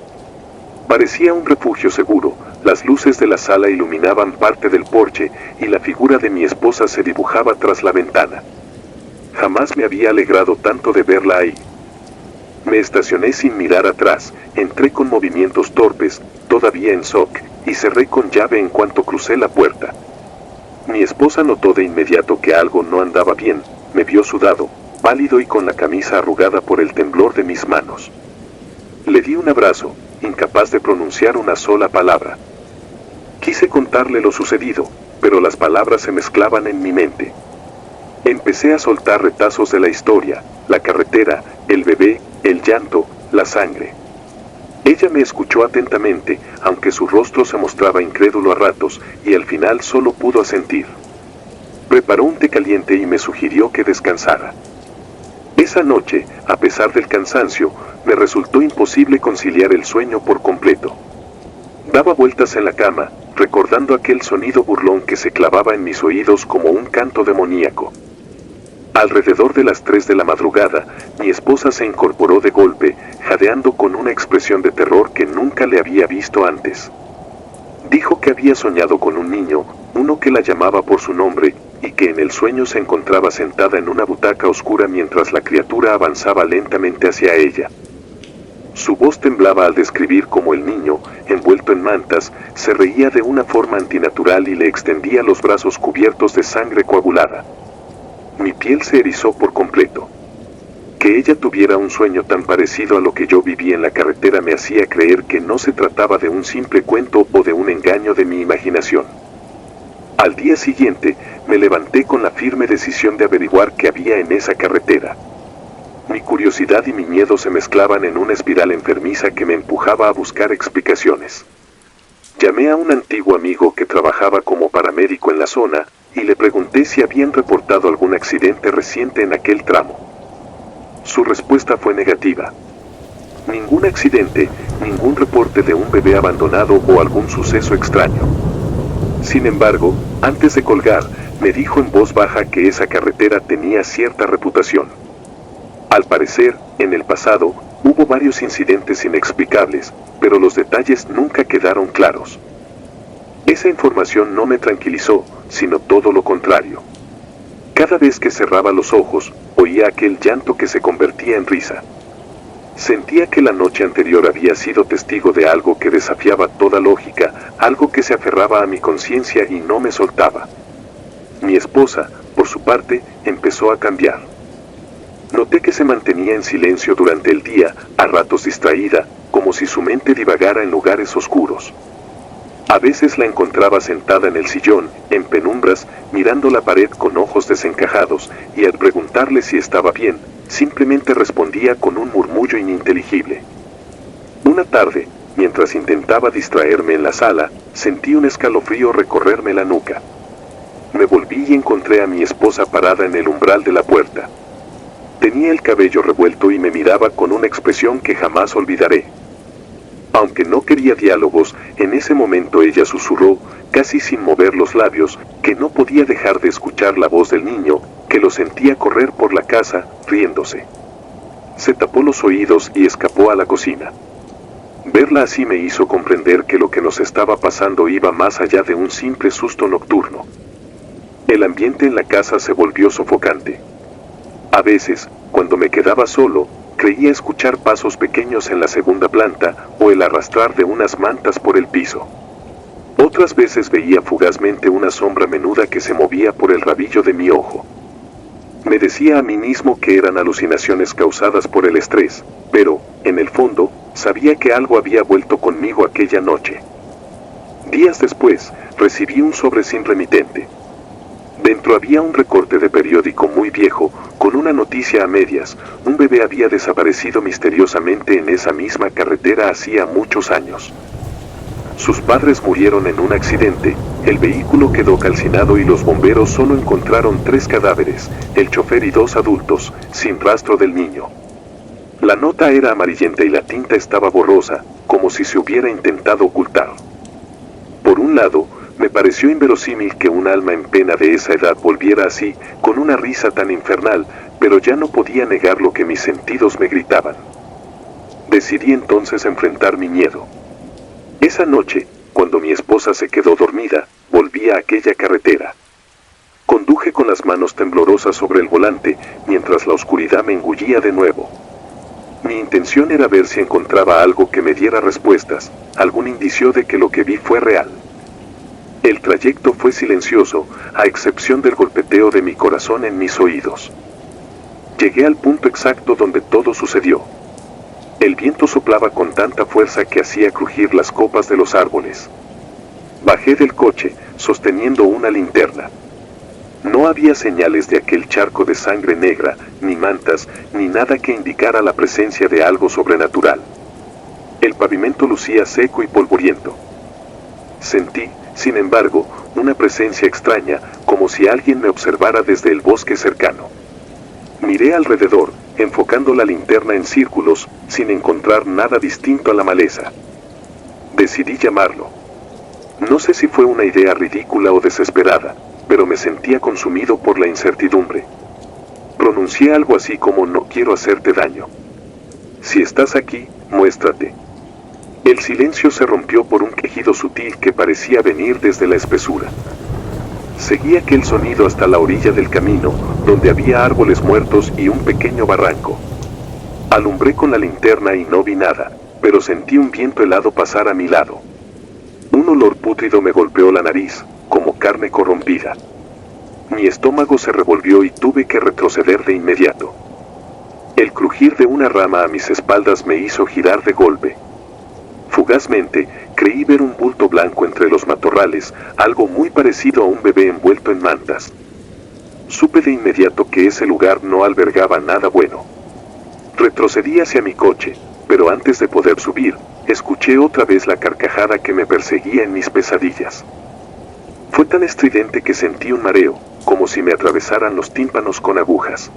Parecía un refugio seguro, las luces de la sala iluminaban parte del porche y la figura de mi esposa se dibujaba tras la ventana. Jamás me había alegrado tanto de verla ahí. Me estacioné sin mirar atrás, entré con movimientos torpes, todavía en shock, y cerré con llave en cuanto crucé la puerta. Mi esposa notó de inmediato que algo no andaba bien, me vio sudado, pálido y con la camisa arrugada por el temblor de mis manos. Le di un abrazo, incapaz de pronunciar una sola palabra. Quise contarle lo sucedido, pero las palabras se mezclaban en mi mente. Empecé a soltar retazos de la historia, la carretera, el bebé, el llanto, la sangre. Ella me escuchó atentamente, aunque su rostro se mostraba incrédulo a ratos, y al final solo pudo asentir. Preparó un té caliente y me sugirió que descansara. Esa noche, a pesar del cansancio, me resultó imposible conciliar el sueño por completo. Daba vueltas en la cama, recordando aquel sonido burlón que se clavaba en mis oídos como un canto demoníaco. Alrededor de las 3 de la madrugada, mi esposa se incorporó de golpe, jadeando con una expresión de terror que nunca le había visto antes. Dijo que había soñado con un niño, uno que la llamaba por su nombre, y que en el sueño se encontraba sentada en una butaca oscura mientras la criatura avanzaba lentamente hacia ella. Su voz temblaba al describir cómo el niño, envuelto en mantas, se reía de una forma antinatural y le extendía los brazos cubiertos de sangre coagulada. Mi piel se erizó por completo. Que ella tuviera un sueño tan parecido a lo que yo viví en la carretera me hacía creer que no se trataba de un simple cuento o de un engaño de mi imaginación. Al día siguiente, me levanté con la firme decisión de averiguar qué había en esa carretera. Mi curiosidad y mi miedo se mezclaban en una espiral enfermiza que me empujaba a buscar explicaciones. Llamé a un antiguo amigo que trabajaba como paramédico en la zona y le pregunté si habían reportado algún accidente reciente en aquel tramo. Su respuesta fue negativa. Ningún accidente, ningún reporte de un bebé abandonado o algún suceso extraño. Sin embargo, antes de colgar, me dijo en voz baja que esa carretera tenía cierta reputación. Al parecer, en el pasado, hubo varios incidentes inexplicables, pero los detalles nunca quedaron claros. Esa información no me tranquilizó, sino todo lo contrario. Cada vez que cerraba los ojos, oía aquel llanto que se convertía en risa. Sentía que la noche anterior había sido testigo de algo que desafiaba toda lógica, algo que se aferraba a mi conciencia y no me soltaba. Mi esposa, por su parte, empezó a cambiar. Noté que se mantenía en silencio durante el día, a ratos distraída, como si su mente divagara en lugares oscuros. A veces la encontraba sentada en el sillón, en penumbras, mirando la pared con ojos desencajados, y al preguntarle si estaba bien, simplemente respondía con un murmullo ininteligible. Una tarde, mientras intentaba distraerme en la sala, sentí un escalofrío recorrerme la nuca. Me volví y encontré a mi esposa parada en el umbral de la puerta. Tenía el cabello revuelto y me miraba con una expresión que jamás olvidaré. Aunque no quería diálogos, en ese momento ella susurró, casi sin mover los labios, que no podía dejar de escuchar la voz del niño, que lo sentía correr por la casa, riéndose. Se tapó los oídos y escapó a la cocina. Verla así me hizo comprender que lo que nos estaba pasando iba más allá de un simple susto nocturno. El ambiente en la casa se volvió sofocante. A veces, cuando me quedaba solo, creía escuchar pasos pequeños en la segunda planta o el arrastrar de unas mantas por el piso. Otras veces veía fugazmente una sombra menuda que se movía por el rabillo de mi ojo. Me decía a mí mismo que eran alucinaciones causadas por el estrés, pero, en el fondo, sabía que algo había vuelto conmigo aquella noche. Días después, recibí un sobre sin remitente. Dentro había un recorte de periódico muy viejo, con una noticia a medias: un bebé había desaparecido misteriosamente en esa misma carretera hacía muchos años. Sus padres murieron en un accidente, el vehículo quedó calcinado y los bomberos solo encontraron 3 cadáveres, el chofer y 2 adultos, sin rastro del niño. La nota era amarillenta y la tinta estaba borrosa, como si se hubiera intentado ocultar. Por un lado, me pareció inverosímil que un alma en pena de esa edad volviera así, con una risa tan infernal, pero ya no podía negar lo que mis sentidos me gritaban. Decidí entonces enfrentar mi miedo. Esa noche, cuando mi esposa se quedó dormida, volví a aquella carretera. Conduje con las manos temblorosas sobre el volante, mientras la oscuridad me engullía de nuevo. Mi intención era ver si encontraba algo que me diera respuestas, algún indicio de que lo que vi fue real. El trayecto fue silencioso, a excepción del golpeteo de mi corazón en mis oídos. Llegué al punto exacto donde todo sucedió. El viento soplaba con tanta fuerza que hacía crujir las copas de los árboles. Bajé del coche, sosteniendo una linterna. No había señales de aquel charco de sangre negra, ni mantas, ni nada que indicara la presencia de algo sobrenatural. El pavimento lucía seco y polvoriento. Sentí, sin embargo, una presencia extraña, como si alguien me observara desde el bosque cercano. Miré alrededor, enfocando la linterna en círculos, sin encontrar nada distinto a la maleza. Decidí llamarlo. No sé si fue una idea ridícula o desesperada, pero me sentía consumido por la incertidumbre. Pronuncié algo así como: no quiero hacerte daño. Si estás aquí, muéstrate. El silencio se rompió por un quejido sutil que parecía venir desde la espesura. Seguí aquel sonido hasta la orilla del camino, donde había árboles muertos y un pequeño barranco. Alumbré con la linterna y no vi nada, pero sentí un viento helado pasar a mi lado. Un olor pútrido me golpeó la nariz, como carne corrompida. Mi estómago se revolvió y tuve que retroceder de inmediato. El crujir de una rama a mis espaldas me hizo girar de golpe. Fugazmente, creí ver un bulto blanco entre los matorrales, algo muy parecido a un bebé envuelto en mantas. Supe de inmediato que ese lugar no albergaba nada bueno. Retrocedí hacia mi coche, pero antes de poder subir, escuché otra vez la carcajada que me perseguía en mis pesadillas. Fue tan estridente que sentí un mareo, como si me atravesaran los tímpanos con agujas.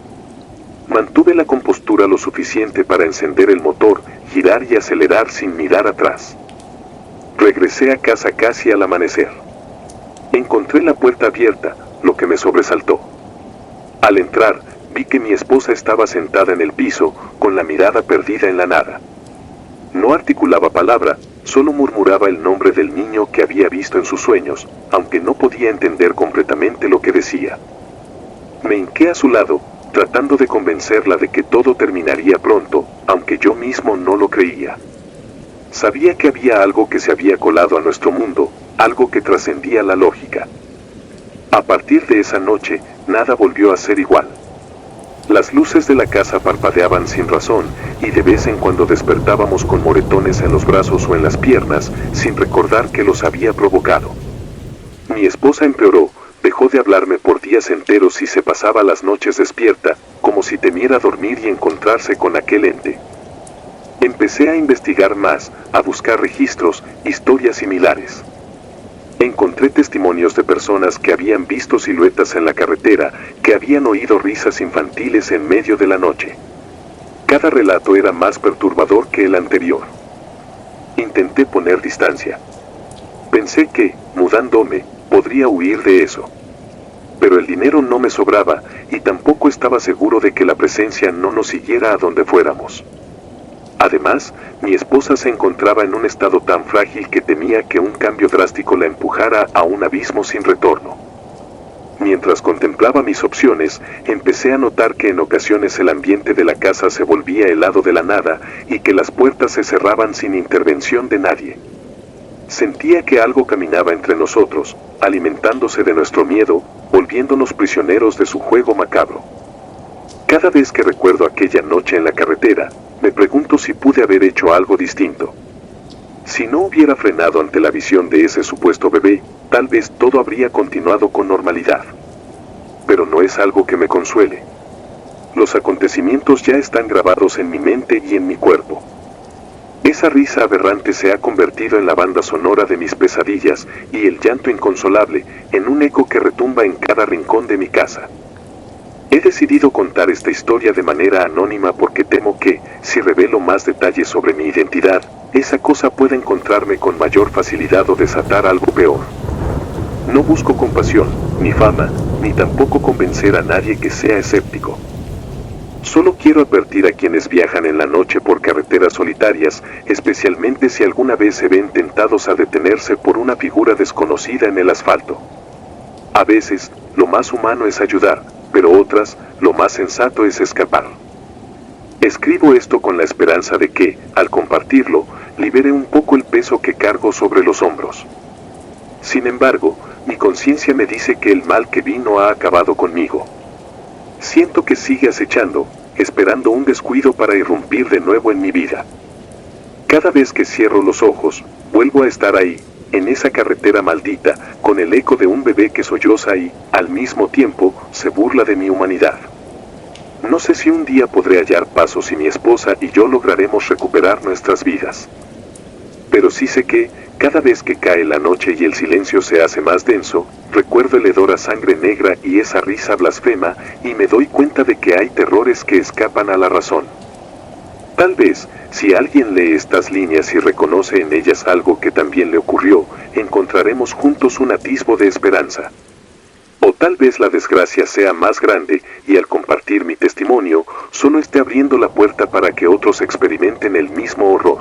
Mantuve la compostura lo suficiente para encender el motor, girar y acelerar sin mirar atrás. Regresé a casa casi al amanecer. Encontré la puerta abierta, lo que me sobresaltó. Al entrar, vi que mi esposa estaba sentada en el piso, con la mirada perdida en la nada. No articulaba palabra, solo murmuraba el nombre del niño que había visto en sus sueños, aunque no podía entender completamente lo que decía. Me hinqué a su lado, tratando de convencerla de que todo terminaría pronto, aunque yo mismo no lo creía. Sabía que había algo que se había colado a nuestro mundo, algo que trascendía la lógica. A partir de esa noche, nada volvió a ser igual. Las luces de la casa parpadeaban sin razón, y de vez en cuando despertábamos con moretones en los brazos o en las piernas, sin recordar que los había provocado. Mi esposa empeoró, dejó de hablarme por días enteros y se pasaba las noches despierta, como si temiera dormir y encontrarse con aquel ente. Empecé a investigar más, a buscar registros, historias similares. Encontré testimonios de personas que habían visto siluetas en la carretera, que habían oído risas infantiles en medio de la noche. Cada relato era más perturbador que el anterior. Intenté poner distancia. Pensé que, mudándome, podría huir de eso. Pero el dinero no me sobraba, y tampoco estaba seguro de que la presencia no nos siguiera a donde fuéramos. Además, mi esposa se encontraba en un estado tan frágil que temía que un cambio drástico la empujara a un abismo sin retorno. Mientras contemplaba mis opciones, empecé a notar que en ocasiones el ambiente de la casa se volvía helado de la nada y que las puertas se cerraban sin intervención de nadie. Sentía que algo caminaba entre nosotros, alimentándose de nuestro miedo, volviéndonos prisioneros de su juego macabro. Cada vez que recuerdo aquella noche en la carretera, me pregunto si pude haber hecho algo distinto. Si no hubiera frenado ante la visión de ese supuesto bebé, tal vez todo habría continuado con normalidad. Pero no es algo que me consuele. Los acontecimientos ya están grabados en mi mente y en mi cuerpo. Esa risa aberrante se ha convertido en la banda sonora de mis pesadillas y el llanto inconsolable en un eco que retumba en cada rincón de mi casa. He decidido contar esta historia de manera anónima porque temo que, si revelo más detalles sobre mi identidad, esa cosa pueda encontrarme con mayor facilidad o desatar algo peor. No busco compasión, ni fama, ni tampoco convencer a nadie que sea escéptico. Solo quiero advertir a quienes viajan en la noche por carreteras solitarias, especialmente si alguna vez se ven tentados a detenerse por una figura desconocida en el asfalto. A veces, lo más humano es ayudar, pero otras, lo más sensato es escapar. Escribo esto con la esperanza de que, al compartirlo, libere un poco el peso que cargo sobre los hombros. Sin embargo, mi conciencia me dice que el mal que vi no ha acabado conmigo. Siento que sigue acechando, esperando un descuido para irrumpir de nuevo en mi vida. Cada vez que cierro los ojos, vuelvo a estar ahí, en esa carretera maldita, con el eco de un bebé que solloza y, al mismo tiempo, se burla de mi humanidad. No sé si un día podré hallar paso si mi esposa y yo lograremos recuperar nuestras vidas. Pero sí sé que, cada vez que cae la noche y el silencio se hace más denso, recuerdo el hedor a sangre negra y esa risa blasfema, y me doy cuenta de que hay terrores que escapan a la razón. Tal vez, si alguien lee estas líneas y reconoce en ellas algo que también le ocurrió, encontraremos juntos un atisbo de esperanza. O tal vez la desgracia sea más grande, y al compartir mi testimonio, solo esté abriendo la puerta para que otros experimenten el mismo horror.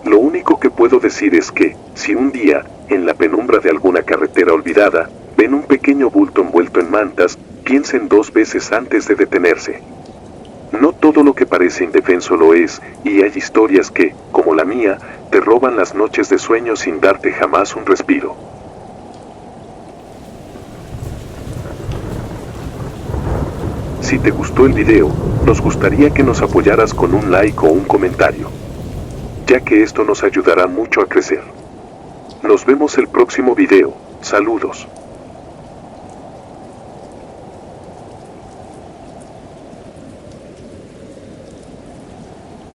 Lo único que puedo decir es que, si un día, en la penumbra de alguna carretera olvidada, ven un pequeño bulto envuelto en mantas, piensen 2 veces antes de detenerse. No todo lo que parece indefenso lo es, y hay historias que, como la mía, te roban las noches de sueño sin darte jamás un respiro. Si te gustó el video, nos gustaría que nos apoyaras con un like o un comentario, ya que esto nos ayudará mucho a crecer. Nos vemos el próximo video. Saludos.